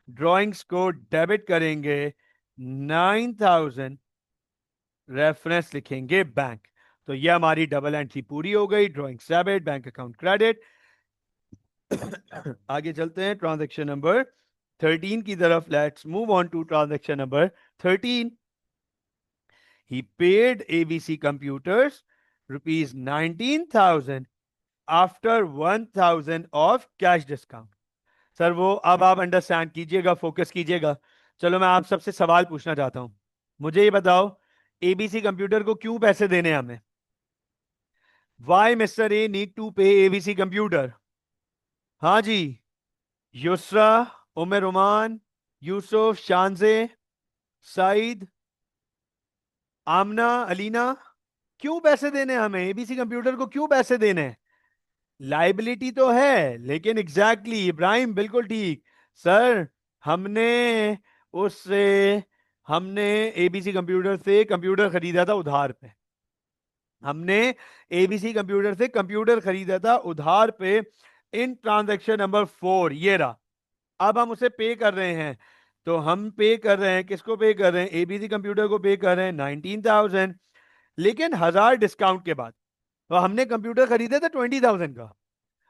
ड्रॉइंग्स को डेबिट करेंगे 9,000, रेफरेंस लिखेंगे बैंक। तो ये हमारी डबल एंट्री पूरी हो गई। Drawing debit, bank account credit. आगे चलते हैं ट्रांजैक्शन नंबर 13 की तरफ। Let's move on to transaction number 13। He paid ABC Computers rupees 19,000 after 1,000 of cash discount. Sir वो अब आप अंडरस्टैंड कीजिएगा, फोकस कीजिएगा। चलो मैं आप सबसे सवाल पूछना चाहता हूं। मुझे ये बताओ, एबीसी कंप्यूटर को क्यों पैसे देने हैं हमें? Why mister A need to pay ABC computer? हाँ जी। युसरा, उमर उमान, यूसुफ, शानजे, सईद, आमना, अलीना, क्यों पैसे देने हैं हमें? एबीसी कंप्यूटर को क्यों पैसे देने हैं? लाइबिलिटी तो है, लेकिन एग्जैक्टली इब्राहिम बिल्कुल ठीक। सर हमने उससे हमने एबीसी कंप्यूटर से कंप्यूटर खरीदा था उधार पे। हमने एबीसी कंप्यूटर से कंप्यूटर खरीदा था उधार पे इन ट्रांजैक्शन नंबर 4, ये रहा। अब हम उसे पे कर रहे हैं। तो हम पे कर रहे हैं, किसको पे कर रहे हैं? एबीसी कंप्यूटर को पे कर रहे हैं 19,000, लेकिन 1,000 डिस्काउंट के बाद। तो हमने कंप्यूटर खरीदा था 20,000 का।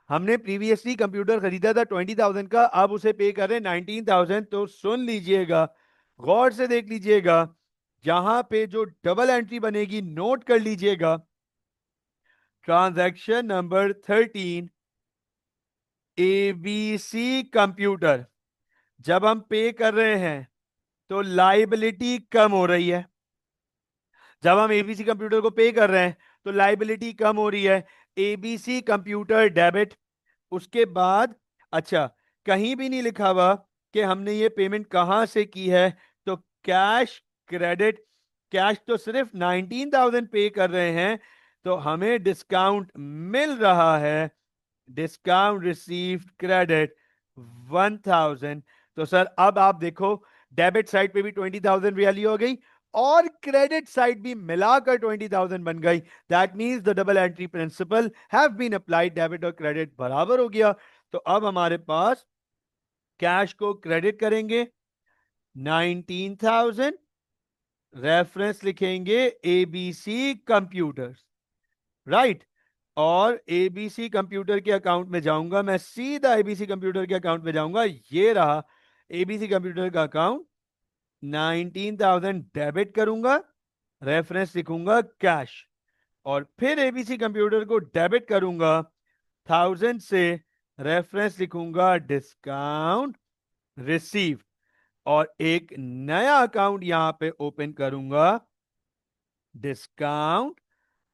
हमने प्रीवियसली कंप्यूटर खरीदा था 20,000 का, अब उसे पे कर रहे हैं 19,000। तो सुन लीजिएगा, गौर से देख लीजिएगा, जहां पे जो डबल एंट्री बनेगी नोट कर लीजिएगा। Transaction number 13, ABC computer. जब हम पे कर रहे हैं तो लाइबिलिटी कम हो रही है। जब हम एबीसी कंप्यूटर को पे कर रहे हैं तो लाइबिलिटी कम हो रही है। ABC computer debit. उसके बाद अच्छा, कहीं भी नहीं लिखा हुआ कि हमने ये पेमेंट कहां से की है। तो कैश क्रेडिट। कैश तो सिर्फ 19,000 पे कर रहे हैं, तो हमें डिस्काउंट मिल रहा है। Discount received credit 1,000। तो सर अब आप देखो, डेबिट साइड पे भी 20,000 वैल्यू हो गई और क्रेडिट साइड भी मिलाकर 20,000 बन गई। That means the double entry principle have been applied. Debit और क्रेडिट बराबर हो गया। तो अब हमारे पास कैश को क्रेडिट करेंगे 19,000, रेफरेंस लिखेंगे एबीसी कंप्यूटर्स, राइट। और एबीसी कंप्यूटर के अकाउंट में जाऊंगा, मैं सीधा एबीसी कंप्यूटर के अकाउंट में जाऊंगा। ये रहा एबीसी कंप्यूटर का अकाउंट। 19,000 डेबिट करूंगा, रेफरेंस लिखूंगा कैश, और फिर एबीसी कंप्यूटर को डेबिट करूंगा 1,000 से, रेफरेंस लिखूंगा डिस्काउंट रिसीव, और एक नया अकाउंट यहां पे ओपन करूंगा डिस्काउंट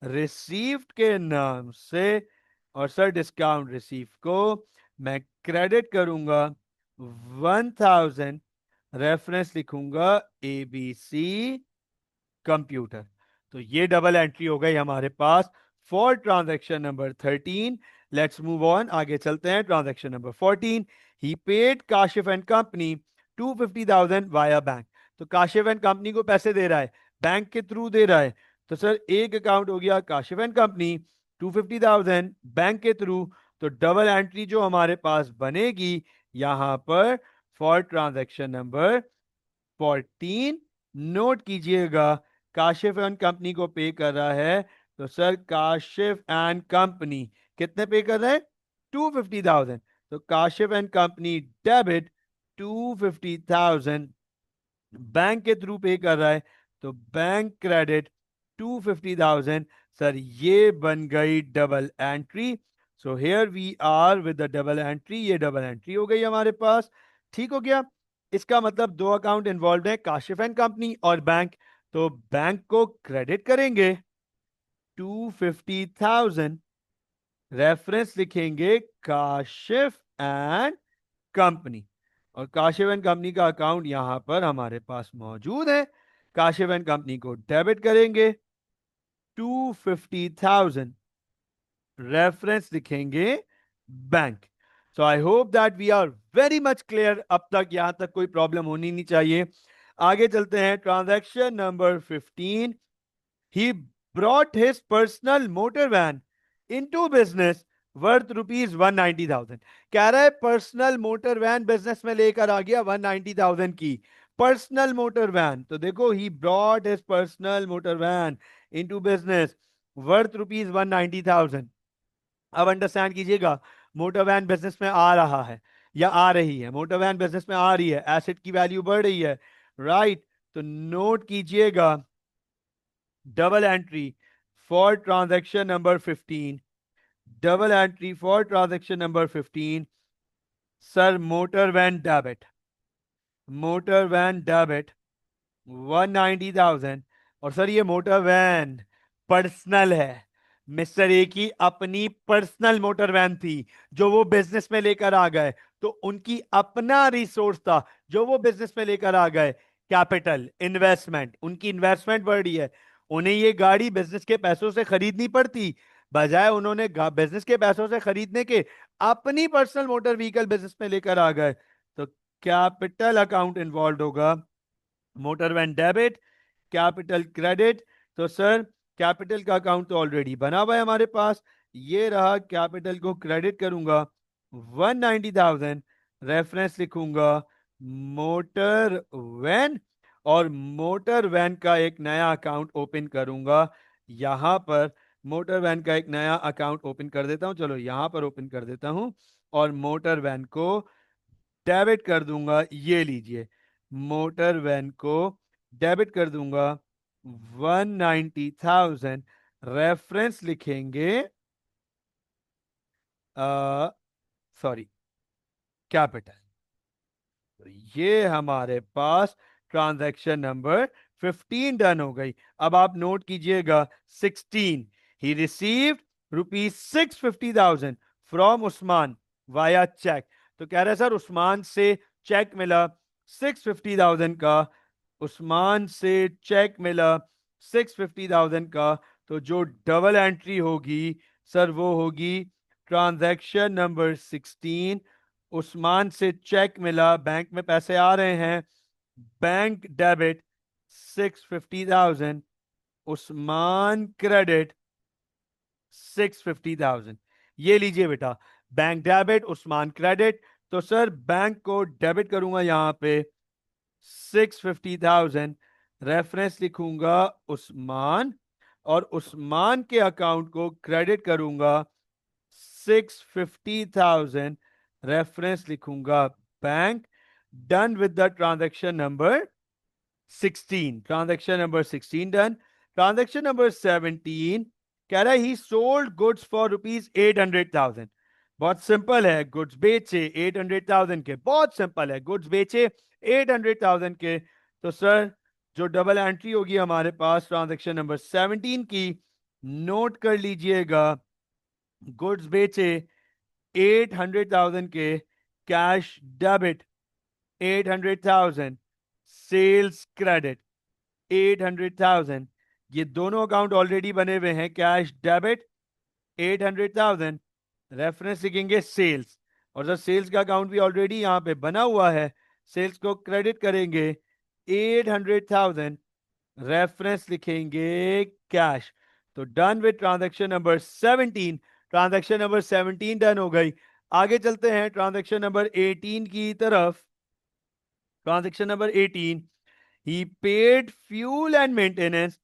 रिसीव्ड के नाम से। और सर डिस्काउंट रिसीव को मैं क्रेडिट करूंगा 1,000, रेफरेंस लिखूंगा एबीसी कंप्यूटर। तो ये डबल एंट्री हो गई हमारे पास for transaction number 13। Let's move on, आगे चलते हैं। Transaction number 14, he paid Kashif and company 250,000 via bank. तो काशिफ एंड कंपनी को पैसे दे रहा है, बैंक के थ्रू दे रहा है। तो सर एक अकाउंट हो गया काशिफ एंड कंपनी 250,000 बैंक के थ्रू। तो डबल एंट्री जो हमारे पास बनेगी यहां पर फॉर ट्रांजैक्शन नंबर 14, नोट कीजिएगा, काशिफ एंड कंपनी को पे कर रहा है। तो सर काशिफ एंड कंपनी कितने पे कर रहे हैं? 250,000। तो Kashif and company debit 250,000, bank के थ्रू पे कर रहा है। तो बैंक क्रेडिट 250,000। सर ये बन गई double entry. So here we are with the double entry. ये डबल एंट्री हो गई हमारे पास। ठीक हो गया। इसका मतलब दो अकाउंट इन्वॉल्व है, काशिफ एंड कंपनी और बैंक। तो बैंक को क्रेडिट करेंगे 250,000, रेफरेंस लिखेंगे काशिफ एंड कंपनी, और काशिफ एंड कंपनी का अकाउंट यहां पर हमारे पास मौजूद है। काशिफ एंड कंपनी को डेबिट करेंगे 250,000, रेफरेंस लिखेंगे bank. So I hope that we are very much clear. अब तक यहां तक कोई प्रॉब्लम होनी नहीं चाहिए। आगे चलते हैं। Transaction number 15, he brought his personal motor van into business worth rupees 190,000। कह रहा है पर्सनल मोटर वैन बिजनेस में लेकर आ गया 190,000 की। पर्सनल मोटर वैन, तो देखो he brought his personal motor van into business worth rupees 190,000। अब अंडरस्टैंड कीजिएगा, मोटर वैन बिजनेस में आ रहा है या आ रही है, मोटर वैन बिजनेस में आ रही है, एसेट की वैल्यू बढ़ रही है, राइट। तो नोट कीजिएगा double entry for transaction number 15, double entry for transaction number 15। Sir motor van debit, motor van debit 190,000। और सर ये मोटर वैन पर्सनल है, मिस्टर ए की अपनी पर्सनल मोटर वैन थी जो वो बिजनेस में लेकर आ गए, तो उनकी अपना रिसोर्स था जो वो बिजनेस में लेकर आ गए। कैपिटल इन्वेस्टमेंट, उनकी इन्वेस्टमेंट बढ़ रही है, उन्हें ये गाड़ी बिजनेस के पैसों से खरीदनी पड़ती, बजाय उन्होंने बिजनेस के पैसों से खरीदने के अपनी पर्सनल मोटर व्हीकल बिजनेस में लेकर आ गए, तो कैपिटल अकाउंट इन्वॉल्व होगा। Motor van debit, capital credit. तो सर कैपिटल का अकाउंट तो ऑलरेडी बना हुआ है हमारे पास, ये रहा, कैपिटल को क्रेडिट करूंगा 190,000, रेफरेंस लिखूंगा मोटर वैन, और मोटर वैन का एक नया अकाउंट ओपन करूंगा यहां पर। मोटर वैन का एक नया अकाउंट ओपन कर देता हूं, चलो यहां पर ओपन कर देता हूं, और मोटर वैन को डेबिट कर दूंगा, ये लीजिए, मोटर वैन को डेबिट कर दूंगा 190,000, रेफरेंस लिखेंगे, सॉरी, कैपिटल। तो ये हमारे पास ट्रांजैक्शन नंबर 15 डन हो गई। अब आप नोट कीजिएगा 16, he received ₹650,000 from Usman via cheque. तो कह रहे हैं सर उस्मान से चेक मिला 650,000 का, उस्मान से चेक मिला 650,000 का। तो जो डबल एंट्री होगी सर वो होगी ट्रांजैक्शन नंबर 16। उस्मान से चेक मिला, बैंक में पैसे आ रहे हैं, बैंक डेबिट 650,000, उस्मान क्रेडिट 650,000। ये लीजिए बेटा, बैंक डेबिट उस्मान क्रेडिट। तो सर बैंक को डेबिट करूंगा यहां पे 650,000, रेफरेंस लिखूंगा उस्मान, और उस्मान के अकाउंट को क्रेडिट करूंगा 650,000, रेफरेंस लिखूंगा bank. Done with the transaction number 16, transaction number 16 done. Transaction number 17 कह रहा है ही सोल्ड गुड्स फॉर ₹800,000। बहुत सिंपल है, गुड्स बेचे 800,000 के, बहुत सिंपल है, गुड्स बेचे 800,000 के। तो सर जो डबल एंट्री होगी हमारे पास ट्रांजैक्शन नंबर 17 की, नोट कर लीजिएगा, गुड्स बेचे 800,000 के, कैश डेबिट 800,000, सेल्स क्रेडिट 800,000। ये दोनों अकाउंट ऑलरेडी बने हुए हैं, कैश डेबिट 800,000, रेफरेंस लिखेंगे सेल्स, और सर सेल्स का अकाउंट भी ऑलरेडी यहां पे बना हुआ है, सेल्स को क्रेडिट करेंगे 800,000, रेफरेंस लिखेंगे कैश। तो done with transaction number 17, transaction number 17 done हो गई। आगे चलते हैं ट्रांजैक्शन नंबर 18 की तरफ। Transaction number 18, he paid fuel and maintenance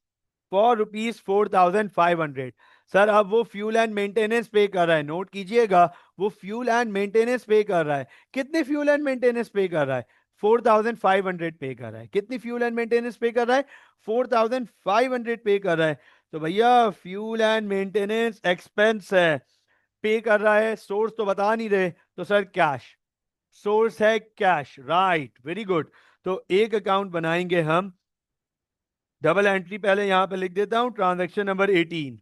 for ₹4,500। Sir अब वो फ्यूल एंड मेंटेनेंस पे कर रहा है, नोट कीजिएगा, वो फ्यूल एंड मेंटेनेंस पे कर रहा है। कितने फ्यूल एंड मेंटेनेंस पे कर रहा है? 4,500 पे कर रहा है। कितनी फ्यूल एंड मेंटेनेंस पे कर रहा है? 4,500 पे कर रहा है। तो भैया फ्यूल एंड मेंटेनेंस एक्सपेंस है, पे कर रहा है, सोर्स तो बता नहीं रहे, तो सर कैश, सोर्स है कैश, राइट, वेरी गुड। तो एक अकाउंट बनाएंगे हम, डबल एंट्री पहले यहां पे लिख देता हूं, ट्रांजैक्शन नंबर 18,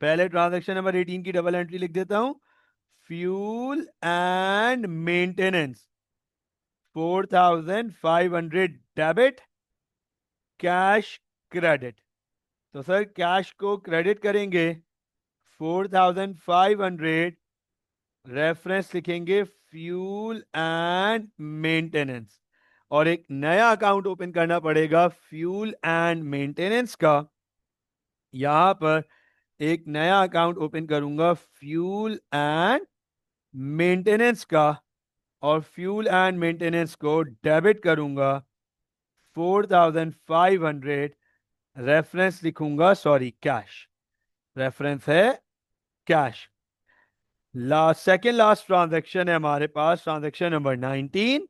पहले ट्रांजैक्शन नंबर 18 की डबल एंट्री लिख देता हूं, fuel and maintenance 4,500 debit, cash credit. तो सर कैश को क्रेडिट करेंगे 4,500, रेफरेंस लिखेंगे फ्यूल एंड मेंटेनेंस, और एक नया अकाउंट ओपन करना पड़ेगा फ्यूल एंड मेंटेनेंस का, यहां पर एक नया अकाउंट ओपन करूंगा फ्यूल एंड मेंटेनेंस का, और फ्यूल एंड मेंटेनेंस को डेबिट करूंगा 4500। रेफरेंस लिखूंगा, सॉरी कैश, रेफरेंस है कैश। सेकेंड लास्ट ट्रांजैक्शन है हमारे पास, transaction number 19।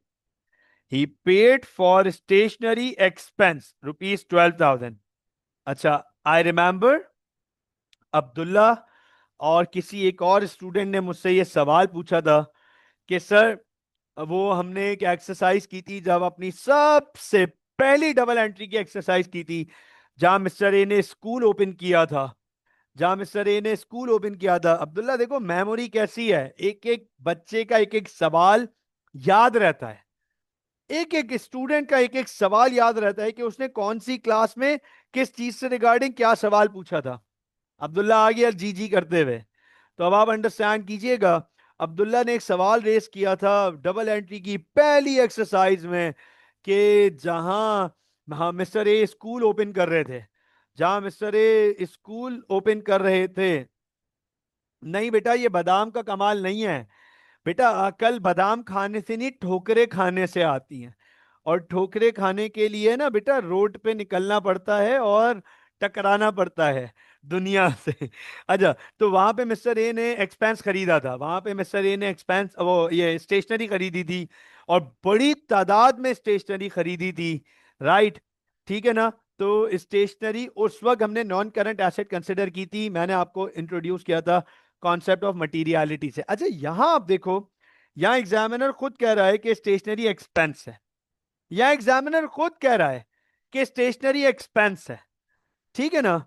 He paid for stationery expense ₹12,000। अच्छा, आई रिमेंबर अब्दुल्ला और किसी एक और स्टूडेंट ने मुझसे ये सवाल पूछा था कि सर, वो हमने एक एक्सरसाइज की थी जब अपनी सबसे पहली डबल एंट्री की एक्सरसाइज की थी, जहां मिस्टर ए ने स्कूल ओपन किया था, जहां मिस्टर ए ने स्कूल ओपन किया था। अब्दुल्ला देखो मेमोरी कैसी है, एक एक बच्चे का एक एक सवाल याद रहता है, एक एक स्टूडेंट का एक एक सवाल याद रहता है कि उसने कौन सी क्लास में किस चीज से रिगार्डिंग क्या सवाल पूछा था। अब्दुल्ला आ गया जी जी करते हुए, तो अब आप अंडरस्टैंड कीजिएगा। अब्दुल्ला ने एक सवाल रेस किया था डबल एंट्री की पहली एक्सरसाइज में, कि जहां हाँ मिस्टर ए स्कूल ओपन कर रहे थे, जहां मिस्टर ए स्कूल ओपन कर रहे थे। नहीं बेटा, ये बादाम का कमाल नहीं है बेटा, अकल बादाम खाने से नहीं ठोकरे खाने से आती हैं। और ठोकरे खाने के लिए ना बेटा रोड पे निकलना पड़ता है और टकराना पड़ता है दुनिया से। अच्छा, तो वहां पे मिस्टर ए ने एक्सपेंस खरीदा था, वहां पे मिस्टर ए ने एक्सपेंस वो ये स्टेशनरी खरीदी थी, और बड़ी तादाद में स्टेशनरी खरीदी थी। राइट, ठीक है ना। तो स्टेशनरी उस वक्त हमने नॉन करंट एसेट कंसिडर की थी, मैंने आपको इंट्रोड्यूस किया था कॉन्सेप्ट ऑफ मटीरियलिटी से। अच्छा, यहां आप देखो, यहां एग्जामिनर खुद कह रहा है कि स्टेशनरी एक्सपेंस है, यहां एग्जामिनर खुद कह रहा है कि स्टेशनरी एक्सपेंस है, ठीक है ना।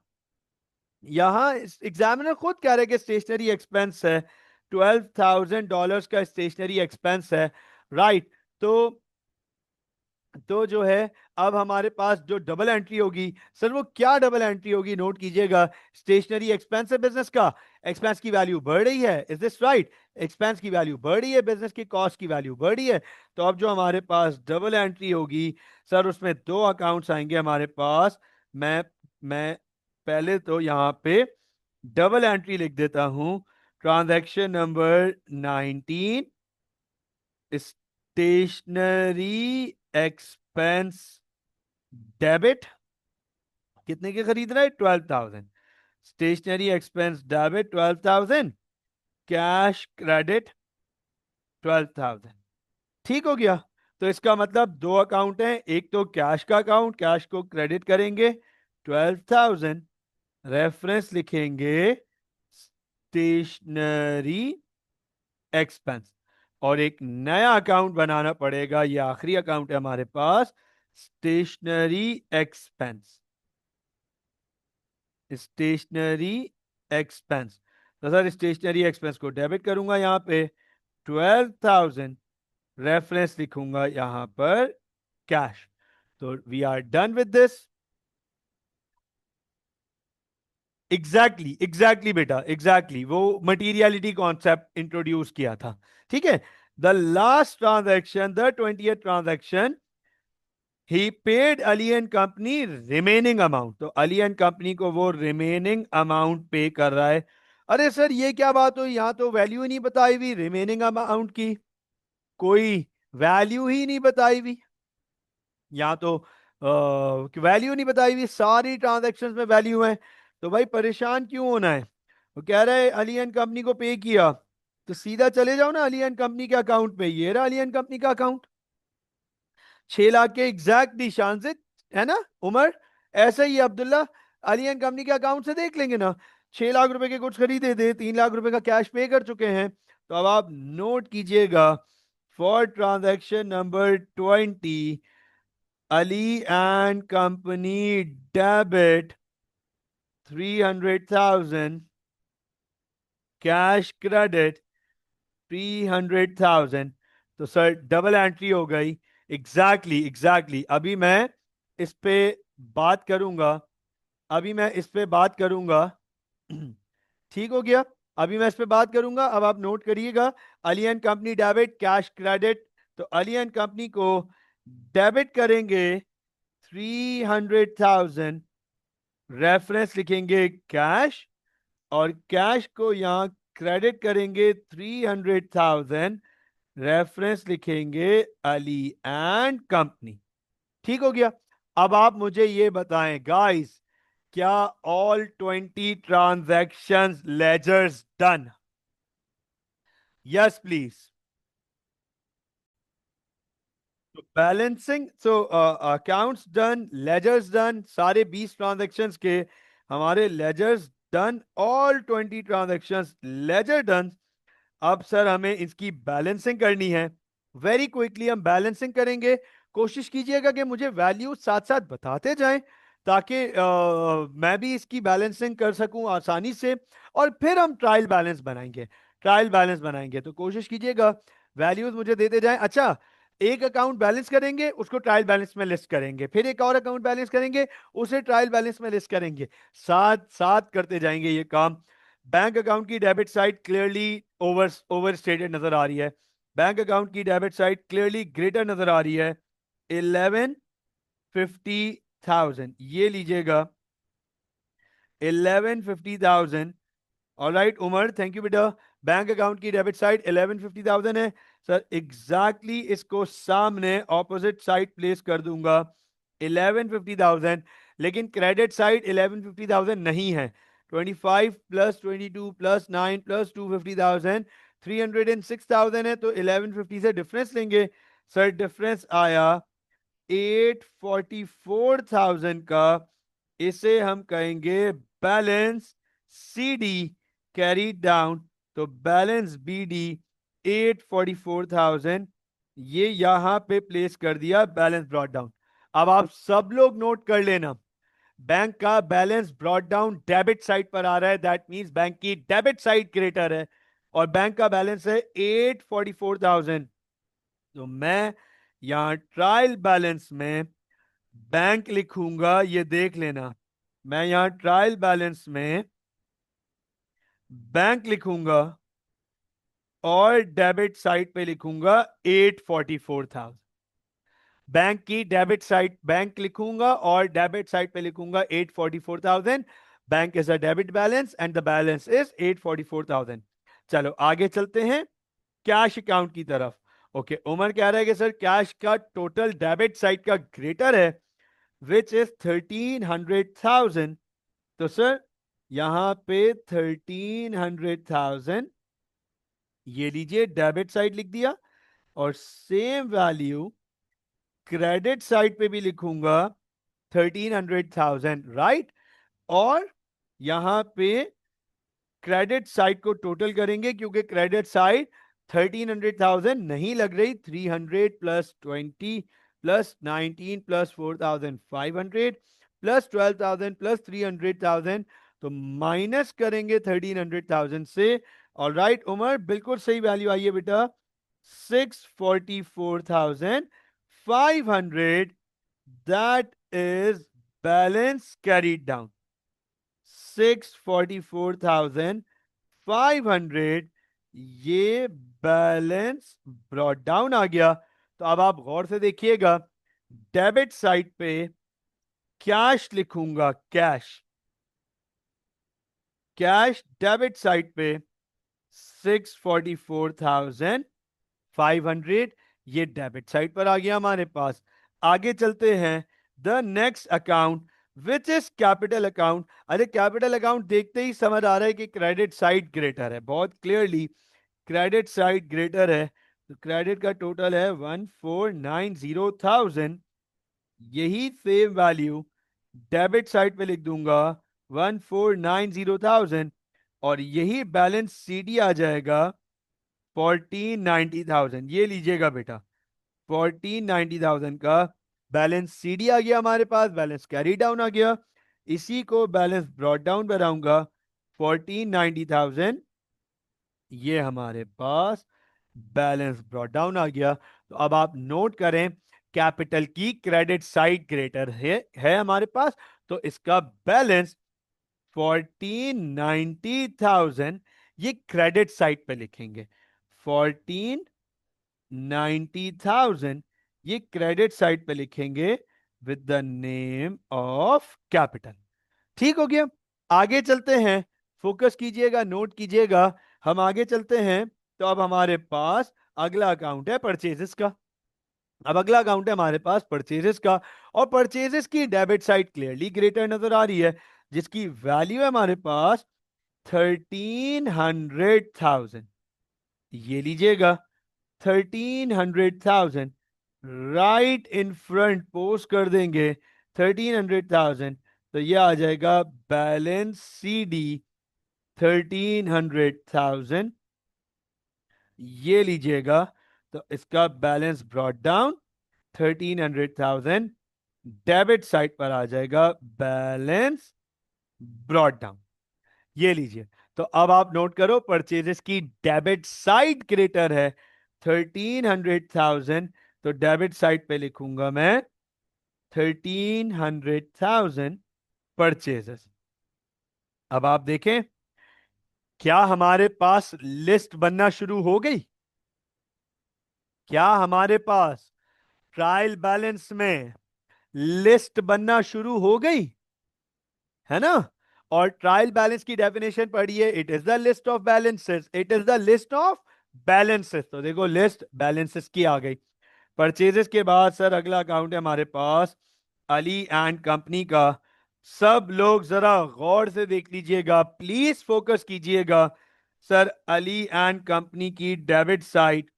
यहां एग्जामिनर खुद कह रहा है कि स्टेशनरी एक्सपेंस है, $12,000 का स्टेशनरी एक्सपेंस है। राइट, तो जो है अब हमारे पास जो डबल एंट्री होगी, सर वो क्या डबल एंट्री होगी, नोट कीजिएगा। स्टेशनरी एक्सपेंस है बिजनेस का, एक्सपेंस की वैल्यू बढ़ रही है, इज दिस राइट। एक्सपेंस की वैल्यू बढ़ रही है, बिजनेस की कॉस्ट की वैल्यू बढ़ रही है। तो अब जो हमारे पास डबल एंट्री होगी, सर उसमें दो अकाउंट्स आएंगे हमारे पास। मैं पहले तो यहां पे डबल एंट्री लिख देता हूं, transaction number 19, stationery expense debit. कितने के खरीद रहा है? 12,000। Stationery expense debit 12,000, cash credit 12,000। ठीक हो गया। तो इसका मतलब दो अकाउंट हैं, एक तो कैश का अकाउंट, कैश को क्रेडिट करेंगे 12,000, रेफरेंस लिखेंगे स्टेशनरी एक्सपेंस, और एक नया अकाउंट बनाना पड़ेगा, ये आखिरी अकाउंट है हमारे पास, स्टेशनरी एक्सपेंस, स्टेशनरी एक्सपेंस। तो सर स्टेशनरी एक्सपेंस को डेबिट करूंगा यहां पे 12,000, रेफरेंस लिखूंगा यहां पर कैश। तो we are done with this. Exactly बेटा, वो मटीरियलिटी कॉन्सेप्ट इंट्रोड्यूस किया था, ठीक है। The last transaction, the 20th transaction, he paid Ali and company remaining amount. तो अली एंड कंपनी को वो रिमेनिंग अमाउंट पे कर रहा है। अरे सर ये क्या बात हुई, यहां तो वैल्यू ही नहीं बताई हुई रिमेनिंग अमाउंट की, कोई वैल्यू ही नहीं बताई हुई, यहाँ तो वैल्यू नहीं बताई हुई, सारी ट्रांजैक्शंस में वैल्यू है। तो भाई परेशान क्यों होना है, वो कह रहा है अली एंड कंपनी को पे किया, तो सीधा चले जाओ ना अली एंड कंपनी के अकाउंट पे, ये रहा अली एंड कंपनी का अकाउंट, 6 लाख के एग्जैक्ट निशान से, है ना उमर। ऐसा ही है अब्दुल्ला, अली एंड कंपनी के अकाउंट से देख लेंगे ना, 6 लाख रुपए के गुड्स खरीदे थे, 3 लाख रुपए का कैश पे कर चुके हैं। तो अब आप नोट कीजिएगा, for transaction number 20, Ali and company debit 300,000, cash credit 300,000। तो सर डबल एंट्री हो गई। एग्जैक्टली अभी मैं इस पे बात करूंगा, अभी मैं इस पे बात करूंगा। ठीक हो गया, अभी मैं इस पे बात करूंगा। अब आप नोट करिएगा, Ali and company debit cash credit. तो अली एंड कंपनी को डेबिट करेंगे 300,000, रेफरेंस लिखेंगे कैश, और कैश को यहां क्रेडिट करेंगे 300,000, रेफरेंस लिखेंगे अली एंड कंपनी। ठीक हो गया। अब आप मुझे ये बताएं गाइस, क्या all 20 transactions ledgers done? Yes please. Balancing, so accounts done, ledgers done, सारे 20 ट्रांजैक्शंस के हमारे ledgers done, all 20 transactions ledger done. अब सर हमें इसकी बैलेंसिंग करनी है। वेरी क्विकली हम बैलेंसिंग करेंगे। कोशिश कीजिएगा कि मुझे वैल्यू साथ साथ बताते जाएं, ताकि मैं भी इसकी बैलेंसिंग कर सकूं आसानी से। और फिर हम ट्रायल बैलेंस बनाएंगे। ट्रायल बैलेंस बनाएंगे तो कोशिश कीजिएगा वैल्यूज मुझे देते जाएं। अच्छा, एक अकाउंट बैलेंस करेंगे, उसको ट्रायल बैलेंस में लिस्ट करेंगे, फिर एक और अकाउंट बैलेंस करेंगे, उसे ट्रायल बैलेंस में लिस्ट करेंगे। साथ साथ करते जाएंगे ये काम। बैंक अकाउंट की debit side clearly over stated नजर आ रही है। बैंक अकाउंट की डेबिट साइड क्लियरली ग्रेटर नजर आ रही है। 1150,000 ये लीजिएगा, 1150,000। ऑलराइट उमर, थैंक यू बेटा। बैंक अकाउंट की डेबिट साइड 1150,000 है सर। एग्जैक्टली इसको सामने ऑपोजिट साइड प्लेस कर दूंगा, 1150,000। लेकिन क्रेडिट साइड 1150,000 नहीं है। 25 प्लस 22 प्लस 9 प्लस 250,000, 306,000 है। तो 1150 से डिफरेंस लेंगे सर। डिफरेंस आया 844,000 का। इसे हम कहेंगे balance C D carry down. तो बैलेंस बी डी 844,000 ये यहां पे प्लेस कर दिया, बैलेंस ब्रॉट डाउन। अब आप सब लोग नोट कर लेना, बैंक का balance brought down debit side पर आ रहा है। दैट मींस बैंक की डेबिट साइड ग्रेटर है, और बैंक का बैलेंस है 844,000। तो मैं यहां ट्रायल बैलेंस में बैंक लिखूंगा, ये देख लेना। मैं यहां ट्रायल बैलेंस में बैंक लिखूंगा और डेबिट साइड पे लिखूंगा 844,000। बैंक की डेबिट साइड बैंक लिखूंगा और डेबिट साइड पे लिखूंगा 844,000। Bank is a debit balance and the balance is 844,000। चलो आगे चलते हैं कैश अकाउंट की तरफ। ओके, उमर कह रहा है कि सर कैश का टोटल डेबिट साइड का ग्रेटर है, विच इज 1300,000। तो सर यहां पे 1300,000 ये लीजिए डेबिट साइड लिख दिया, और सेम वैल्यू क्रेडिट साइड पे भी लिखूंगा 1300,000, राइट। और यहां पे क्रेडिट साइड को टोटल करेंगे, क्योंकि क्रेडिट साइड 1300,000 नहीं लग रही। 300 plus 20 plus 19 plus 4,500 plus 12,000 plus 300,000, तो माइनस करेंगे 1300,000 से। और राइट उमर, बिल्कुल सही वैल्यू आई है बेटा, 644,500। That is balance carried down, 644,500 ये बैलेंस ब्रॉट डाउन आ गया। तो अब आप गौर से देखिएगा, डेबिट साइड पे कैश लिखूंगा, कैश कैश डेबिट साइड पे 644,500 ये डेबिट साइड पर आ गया हमारे पास। आगे चलते हैं, the next account which is capital account. अरे कैपिटल अकाउंट देखते ही समझ आ रहा है कि क्रेडिट साइड ग्रेटर है, बहुत क्लियरली क्रेडिट साइड ग्रेटर है। तो क्रेडिट का टोटल है 1490,000। यही सेम वैल्यू डेबिट साइड पे लिख दूंगा, 1490,000। और यही बैलेंस सीडी आ जाएगा 1490,000। ये लीजिएगा बेटा, 1490,000 का बैलेंस सीडी आ गया हमारे पास, बैलेंस कैरी डाउन आ गया। इसी को बैलेंस ब्रॉट डाउन बनाऊंगा, 1490,000 ये हमारे पास बैलेंस ब्रॉट डाउन आ गया। तो अब आप नोट करें, कैपिटल की क्रेडिट साइड ग्रेटर है हमारे पास, तो इसका बैलेंस 1490,000 ये क्रेडिट साइड पे लिखेंगे। 1490,000 ये क्रेडिट साइड पे लिखेंगे with the name of capital. ठीक हो गया। आगे चलते हैं, फोकस कीजिएगा, नोट कीजिएगा। हम आगे चलते हैं। तो अब हमारे पास अगला अकाउंट है परचेजेस का। अब अगला अकाउंट है हमारे पास परचेजेस का। और परचेजेस की डेबिट साइड क्लियरली ग्रेटर नजर आ रही है, जिसकी वैल्यू है हमारे पास 1300,000। ये लीजिएगा, 1300,000 राइट इन फ्रंट पोस्ट कर देंगे 1300,000। तो ये आ जाएगा बैलेंस सी डी 1300,000। ये लीजिएगा, तो इसका balance brought down 1300,000 debit side पर आ जाएगा, बैलेंस ब्रॉट डाउन। ये लीजिए। तो अब आप नोट करो, परचेजेस की डेबिट साइड क्रेटर है 1300,000। तो डेबिट साइड पे लिखूंगा मैं 1300,000 परचेजेस। अब आप देखें, क्या हमारे पास लिस्ट बनना शुरू हो गई? क्या हमारे पास ट्रायल बैलेंस में लिस्ट बनना शुरू हो गई? है ना? और ट्रायल बैलेंस की डेफिनेशन पढ़िए, it is the list of balances, it is the list of balances. तो देखो, लिस्ट बैलेंसेस की आ गई। परचेजेस के बाद सर अगला अकाउंट है हमारे पास अली एंड कंपनी का। सब लोग जरा गौर से देख लीजिएगा, प्लीज फोकस कीजिएगा। सर अली एंड कंपनी की डेबिट साइड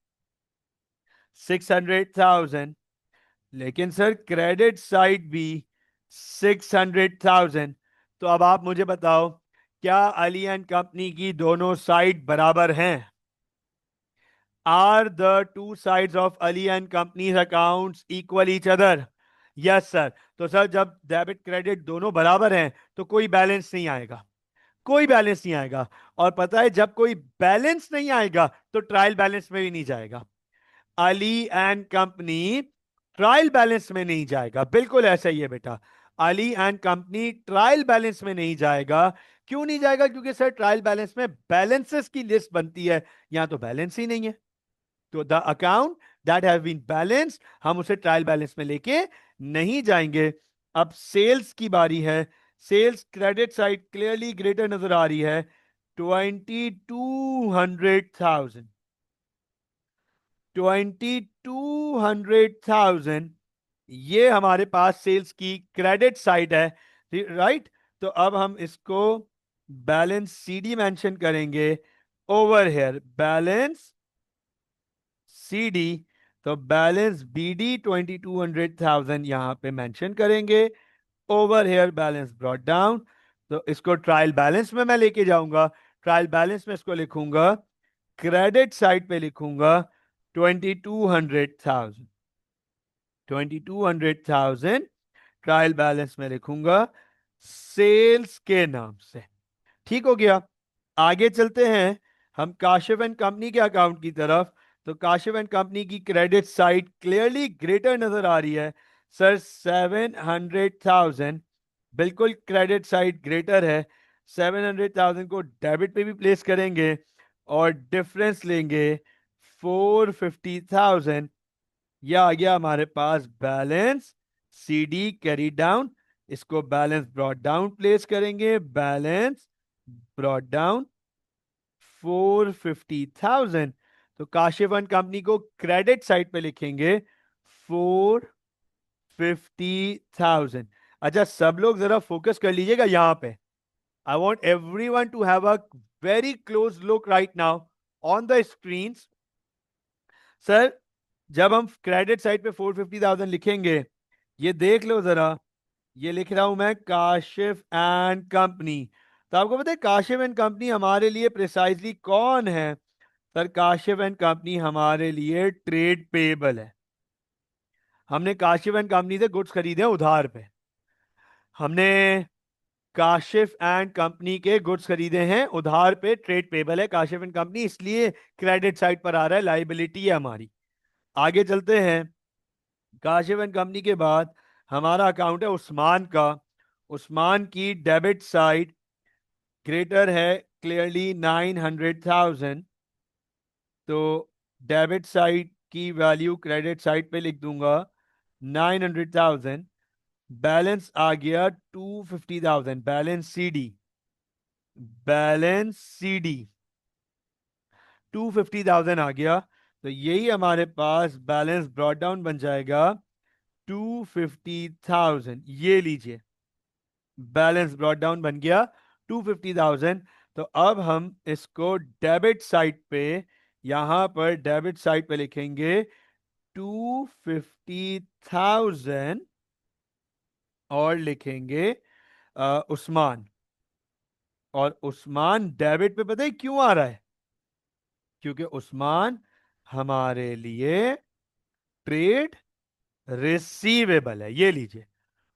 600,000, लेकिन सर क्रेडिट साइड भी 600,000। तो अब आप मुझे बताओ, क्या अली एंड कंपनी की दोनों साइड बराबर हैं? Are the two sides of Ali and companies accounts equal each other? Yes sir. तो सर जब डेबिट क्रेडिट दोनों बराबर हैं तो कोई बैलेंस नहीं आएगा, कोई बैलेंस नहीं आएगा। और पता है, जब कोई बैलेंस नहीं आएगा तो ट्रायल बैलेंस में भी नहीं जाएगा। Ali and company trial balance में नहीं जाएगा, बिल्कुल ऐसा ही है बेटा। Ali and company trial balance में नहीं जाएगा। क्यों नहीं जाएगा? क्योंकि सर ट्रायल बैलेंस में बैलेंसेस की लिस्ट बनती है, यहां तो बैलेंस ही नहीं है। तो the account that have been balanced, हम उसे ट्रायल बैलेंस में लेके नहीं जाएंगे। अब सेल्स की बारी है। Sales credit side clearly greater नजर आ रही है 2200,000। 2200,000 ये हमारे पास सेल्स की क्रेडिट साइड है, राइट? तो अब हम इसको बैलेंस सीडी मेंशन करेंगे ओवर हेयर, बैलेंस सीडी। तो बैलेंस बीडी 2200,000 यहां पे मेंशन करेंगे over here, balance brought down. तो इसको ट्रायल बैलेंस में मैं लेके जाऊंगा। ट्रायल बैलेंस में इसको लिखूंगा, क्रेडिट साइड पे लिखूंगा 2200,000। 2200,000 ट्रायल बैलेंस में लिखूंगा सेल्स के नाम से। ठीक हो गया। आगे चलते हैं हम काशिफ एंड कंपनी के अकाउंट की तरफ। तो काशिफ एंड कंपनी की क्रेडिट साइड क्लियरली ग्रेटर नजर आ रही है सर 700,000। बिल्कुल क्रेडिट साइड ग्रेटर है। 700,000 को डेबिट पे भी प्लेस करेंगे और डिफरेंस लेंगे 450,000। यह आ गया हमारे पास बैलेंस सीडी कैरी डाउन। इसको बैलेंस ब्रॉट डाउन प्लेस करेंगे, बैलेंस ब्रॉट डाउन 450,000। तो काशिफ एंड कंपनी को क्रेडिट साइड पे लिखेंगे 450,000। अच्छा, सब लोग जरा फोकस कर लीजिएगा यहां पे। I want every one two have a very close look right now on the screen. Sir जब हम क्रेडिट साइड पे 450,000 लिखेंगे, ये देख लो जरा, ये लिख रहा हूं मैं काशिफ एंड कंपनी। तो आपको पता है काशिफ एंड कंपनी हमारे लिए प्रिसाइजली कौन है? सर काशिफ एंड कंपनी हमारे लिए ट्रेड पेबल है। हमने काशिफ एंड कंपनी से गुड्स खरीदे हैं उधार पे। हमने काशिफ एंड कंपनी के गुड्स खरीदे हैं उधार पे, ट्रेड पेबल है काशिफ एंड कंपनी, इसलिए क्रेडिट साइड पर आ रहा है, लाइबिलिटी है हमारी। आगे चलते हैं। काशिफ एंड कंपनी के बाद हमारा अकाउंट है उस्मान का। उस्मान की डेबिट साइड ग्रेटर है क्लियरली 900,000। तो डेबिट साइड की वैल्यू क्रेडिट साइड पे लिख दूंगा 900,000। बैलेंस आ गया 250,000, बैलेंस सीडी, बैलेंस सीडी 250,000 आ गया, तो यही हमारे पास बैलेंस ब्रॉट डाउन बन जाएगा 250,000। ये लीजिए, बैलेंस ब्रॉट डाउन बन गया 250,000। तो अब हम इसको डेबिट साइड पे, यहां पर डेबिट साइड पे लिखेंगे 250,000 और लिखेंगे उस्मान। और उस्मान डेबिट पे पता है क्यों आ रहा है? क्योंकि उस्मान हमारे लिए ट्रेड रिसीवेबल है। ये लीजिए,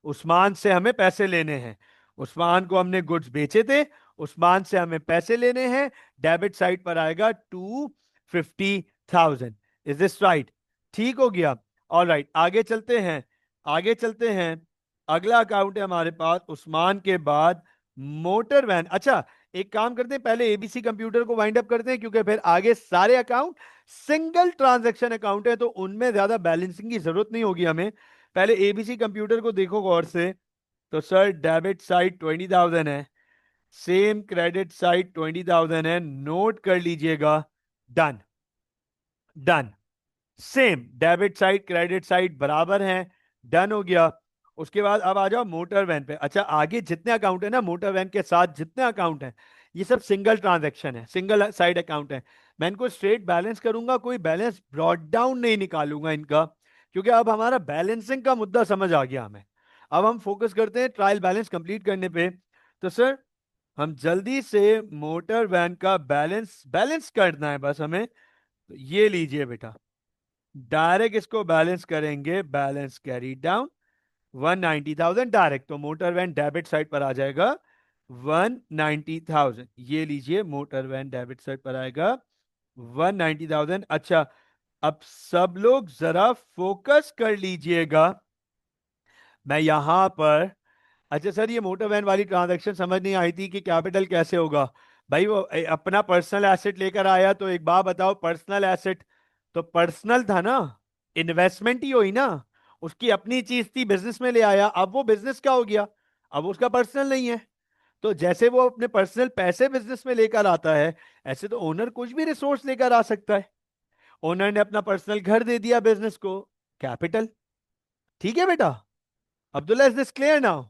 उस्मान से हमें पैसे लेने हैं, उस्मान को हमने गुड्स बेचे थे, उस्मान से हमें पैसे लेने हैं। डेबिट साइड पर आएगा 250,000। Is this right? ठीक हो गया। ऑल राइट, आगे चलते हैं, आगे चलते हैं। अगला अकाउंट है हमारे पास उस्मान के बाद मोटर वैन। अच्छा, एक काम करते हैं, पहले एबीसी कंप्यूटर को वाइंड अप करते हैं, क्योंकि फिर आगे सारे अकाउंट सिंगल ट्रांजैक्शन अकाउंट है, तो उनमें ज्यादा बैलेंसिंग की जरूरत नहीं होगी हमें। पहले एबीसी कंप्यूटर को देखो गौर से। तो सर डेबिट साइड 20,000 है, सेम क्रेडिट साइड 20,000 है, नोट कर लीजिएगा। Done, done. Same debit side credit side बराबर हैं, डन हो गया। उसके बाद अब आ जाओ मोटर वैन पे। अच्छा, आगे जितने अकाउंट है ना मोटर वैन के साथ, जितने अकाउंट हैं, ये सब सिंगल ट्रांजैक्शन है, सिंगल साइड अकाउंट है। मैं इनको स्ट्रेट बैलेंस करूंगा, कोई बैलेंस ब्रॉट डाउन नहीं निकालूंगा इनका, क्योंकि अब हमारा बैलेंसिंग का मुद्दा समझ आ गया हमें। अब हम फोकस करते हैं ट्रायल बैलेंस कंप्लीट करने पे। तो सर हम जल्दी से मोटर वैन का बैलेंस बैलेंस करना है बस हमें। तो ये लीजिए बेटा, डायरेक्ट इसको बैलेंस करेंगे, बैलेंस कैरी डाउन 190,000 डायरेक्ट, तो मोटर वैन डेबिट साइड पर आ जाएगा 190,000। ये लीजिए, मोटर वैन डेबिट साइड पर आएगा 190,000। अच्छा, अब सब लोग जरा फोकस कर लीजिएगा, मैं यहां पर। अच्छा सर, ये मोटर वैन वाली ट्रांजैक्शन समझ नहीं आई थी कि कैपिटल कैसे होगा। भाई वो अपना पर्सनल एसेट लेकर आया, तो एक बात बताओ, पर्सनल एसेट तो पर्सनल था ना, इन्वेस्टमेंट ही हुई ना, उसकी अपनी चीज थी, बिजनेस में ले आया, अब वो बिजनेस का हो गया, अब उसका पर्सनल नहीं है। तो जैसे वो अपने पर्सनल पैसे बिजनेस में लेकर आता है, ऐसे तो ओनर कुछ भी रिसोर्स लेकर आ सकता है। ओनर ने अपना पर्सनल घर दे दिया बिजनेस को, कैपिटल। ठीक है बेटा? Abdullah, is this clear now?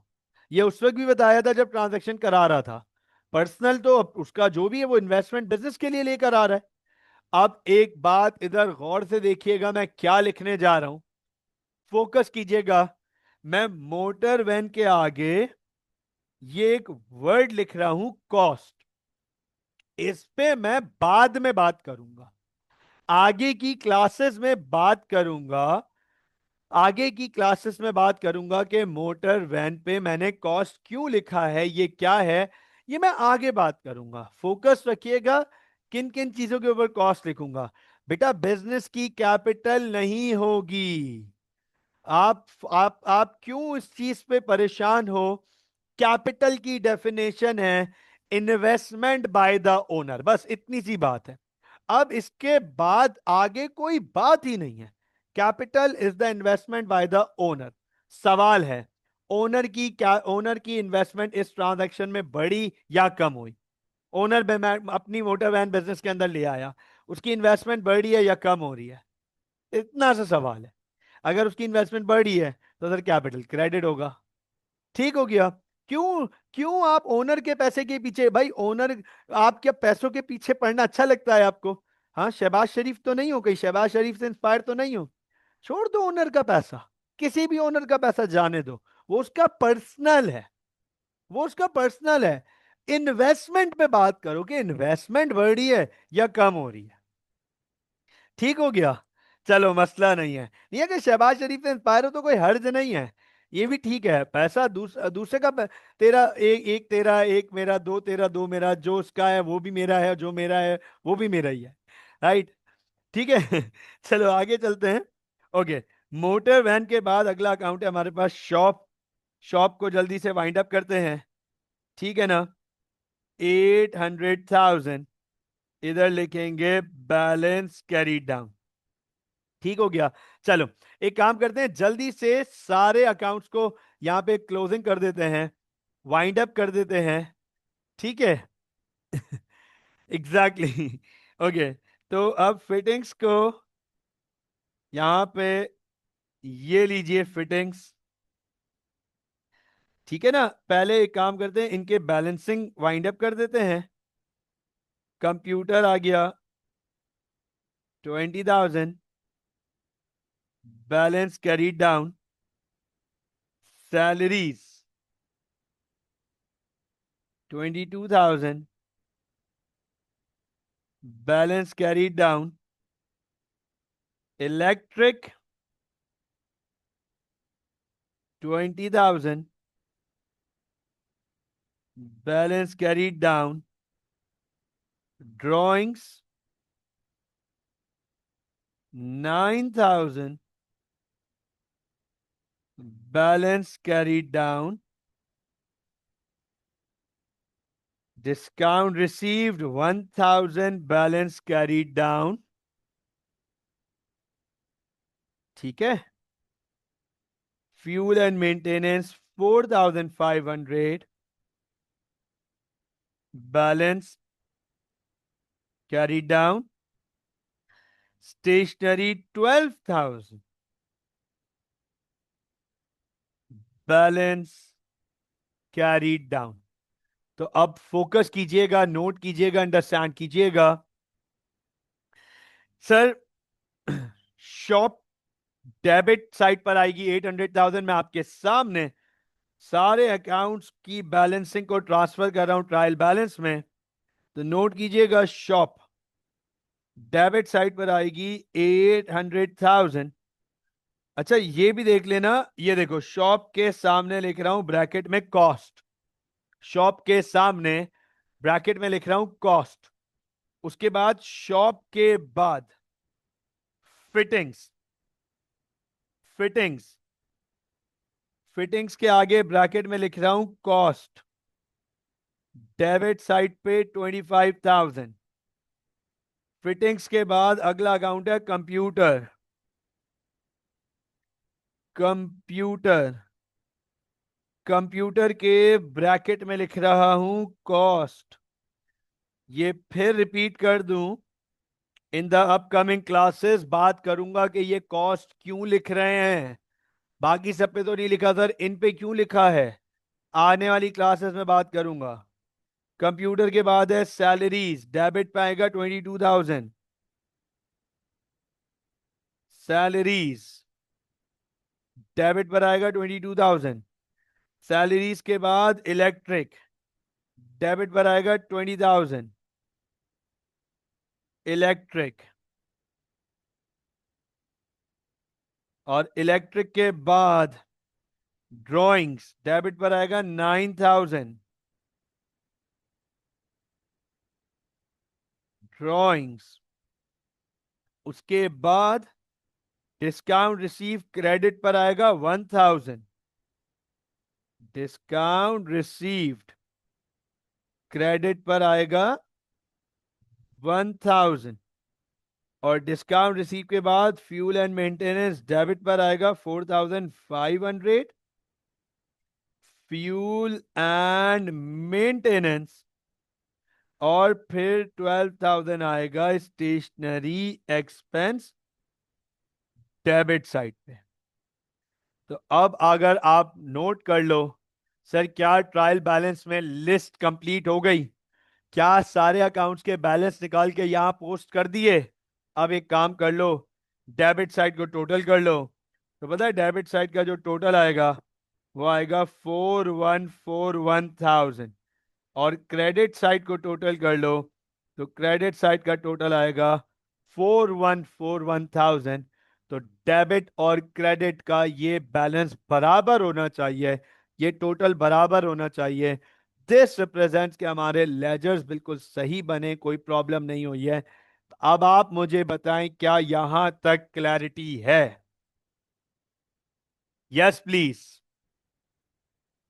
ये उस वक्त भी बताया था जब ट्रांजैक्शन करा रहा था। पर्सनल तो उसका जो भी है वो इन्वेस्टमेंट बिजनेस के लिए लेकर आ रहा है। अब एक बात इधर गौर से देखिएगा, मैं क्या लिखने जा रहा हूं, फोकस कीजिएगा। मैं मोटर वैन के आगे ये एक वर्ड लिख रहा हूं, कॉस्ट। इस पे मैं बाद में बात करूंगा, आगे की क्लासेस में बात करूंगा, आगे की क्लासेस में बात करूंगा कि मोटर वैन पे मैंने कॉस्ट क्यों लिखा है, ये क्या है, ये मैं आगे बात करूंगा। फोकस रखिएगा, किन किन चीजों के ऊपर कॉस्ट लिखूंगा। बेटा, बिजनेस की कैपिटल नहीं होगी। आप क्यों इस चीज पे परेशान हो? कैपिटल की डेफिनेशन है इन्वेस्टमेंट बाय द ओनर, बस इतनी सी बात है। अब इसके बाद आगे कोई बात ही नहीं है। Capital is the investment by the owner. सवाल है, ओनर की क्या, ओनर की इन्वेस्टमेंट इस ट्रांजैक्शन में बढ़ी या कम हुई? ओनर अपनी मोटर वैन बिजनेस के अंदर ले आया, उसकी इन्वेस्टमेंट बढ़ी है या कम हो रही है? इतना सा सवाल है। अगर उसकी इन्वेस्टमेंट बढ़ी है तो सर कैपिटल क्रेडिट होगा। ठीक हो गया। क्यों, क्यों आप ओनर के पैसे के पीछे, भाई ओनर, आपके पैसों के पीछे पड़ना अच्छा लगता है आपको? हाँ, शहबाज शरीफ तो नहीं हो, कहीं शहबाज शरीफ से इंस्पायर तो नहीं हो? छोड़ दो ओनर का पैसा, किसी भी ओनर का पैसा जाने दो, वो उसका पर्सनल है, वो उसका पर्सनल है। इन्वेस्टमेंट पे बात करो कि इन्वेस्टमेंट बढ़ रही है या कम हो रही है। ठीक हो गया? चलो, मसला नहीं है, नहीं है कि शहबाज शरीफ से इंस्पायर हो तो कोई हर्ज नहीं है, ये भी ठीक है। पैसा दूसरे का तेरा एक एक तेरा, एक मेरा, दो तेरा, दो मेरा, जो उसका है वो भी मेरा है, जो मेरा है वो भी मेरा ही है। राइट? ठीक है। चलो आगे चलते हैं। ओके, मोटर वैन के बाद अगला अकाउंट है हमारे पास शॉप। शॉप को जल्दी से वाइंड अप करते हैं, ठीक है ना? 800,000 इधर लिखेंगे, बैलेंस कैरी डाउन। ठीक हो गया। चलो, एक काम करते हैं, जल्दी से सारे अकाउंट्स को यहां पे क्लोजिंग कर देते हैं, वाइंड अप कर देते हैं। ठीक है? एग्जैक्टली। ओके, तो अब फिटिंग्स को यहां पे ये लीजिए फिटिंग्स। ठीक है ना, पहले एक काम करते हैं, इनके बैलेंसिंग वाइंड अप कर देते हैं। कंप्यूटर आ गया 20,000, balance carried down. Salaries 22,000, balance carried down. Electric 20,000, balance carried down. Drawings 9,000, balance carried down. Discount received 1,000, balance carried down. ठीक है। Fuel and maintenance 4,500, balance carried down. Stationery 12,000, balance carried down. तो अब फोकस कीजिएगा, नोट कीजिएगा, अंडरस्टैंड कीजिएगा। सर, शॉप डेबिट साइड पर आएगी 800,000। मैं आपके सामने सारे अकाउंट्स की बैलेंसिंग को ट्रांसफर कर रहा हूं ट्रायल बैलेंस में। तो नोट कीजिएगा, शॉप डेबिट साइड पर आएगी 800,000। अच्छा, ये भी देख लेना, ये देखो शॉप के सामने लिख रहा हूं ब्रैकेट में कॉस्ट। शॉप के सामने ब्रैकेट में लिख रहा हूं कॉस्ट। उसके बाद शॉप के बाद फिटिंग्स। फिटिंग्स फिटिंग्स के आगे ब्रैकेट में लिख रहा हूं कॉस्ट। डेबिट साइड पे 25,000। फिटिंग्स के बाद अगला अकाउंट है कंप्यूटर। कंप्यूटर कंप्यूटर के ब्रैकेट में लिख रहा हूं कॉस्ट। ये फिर रिपीट कर दूं, इन द अपकमिंग क्लासेस बात करूंगा कि ये कॉस्ट क्यों लिख रहे हैं। बाकी सब पे तो नहीं लिखा सर, इन पे क्यों लिखा है, आने वाली क्लासेस में बात करूंगा। कंप्यूटर के बाद है सैलरीज, डेबिट पे आएगा 22,000। सैलरीज डेबिट पर आएगा 22,000। सैलरीज के बाद इलेक्ट्रिक, डेबिट पर आएगा 20,000। इलेक्ट्रिक, और इलेक्ट्रिक के बाद ड्राइंग्स, डेबिट पर आएगा 9,000। ड्राइंग्स, उसके बाद डिस्काउंट रिसीव, क्रेडिट पर आएगा 1,000। डिस्काउंट रिसीव्ड, क्रेडिट पर आएगा 1,000। और डिस्काउंट रिसीव के बाद फ्यूल एंड मेंटेनेंस, डेबिट पर आएगा 4,500। फ्यूल एंड मेंटेनेंस, और फिर 12,000 आएगा स्टेशनरी एक्सपेंस डेबिट साइड पे। तो अब अगर आप नोट कर लो, सर क्या ट्रायल बैलेंस में लिस्ट कंप्लीट हो गई? क्या सारे अकाउंट्स के बैलेंस निकाल के यहां पोस्ट कर दिए? अब एक काम कर लो, डेबिट साइड को टोटल कर लो। तो पता है डेबिट साइड का जो टोटल आएगा वो आएगा 4,141,000। और क्रेडिट साइड को टोटल कर लो, तो क्रेडिट साइड का टोटल आएगा 4,141,000। तो डेबिट और क्रेडिट का ये बैलेंस बराबर होना चाहिए, ये टोटल बराबर होना चाहिए। दिस रिप्रेजेंट्स कि हमारे लेजर्स बिल्कुल सही बने, कोई प्रॉब्लम नहीं हुई है। अब आप मुझे बताएं, क्या यहां तक क्लैरिटी है? Yes please.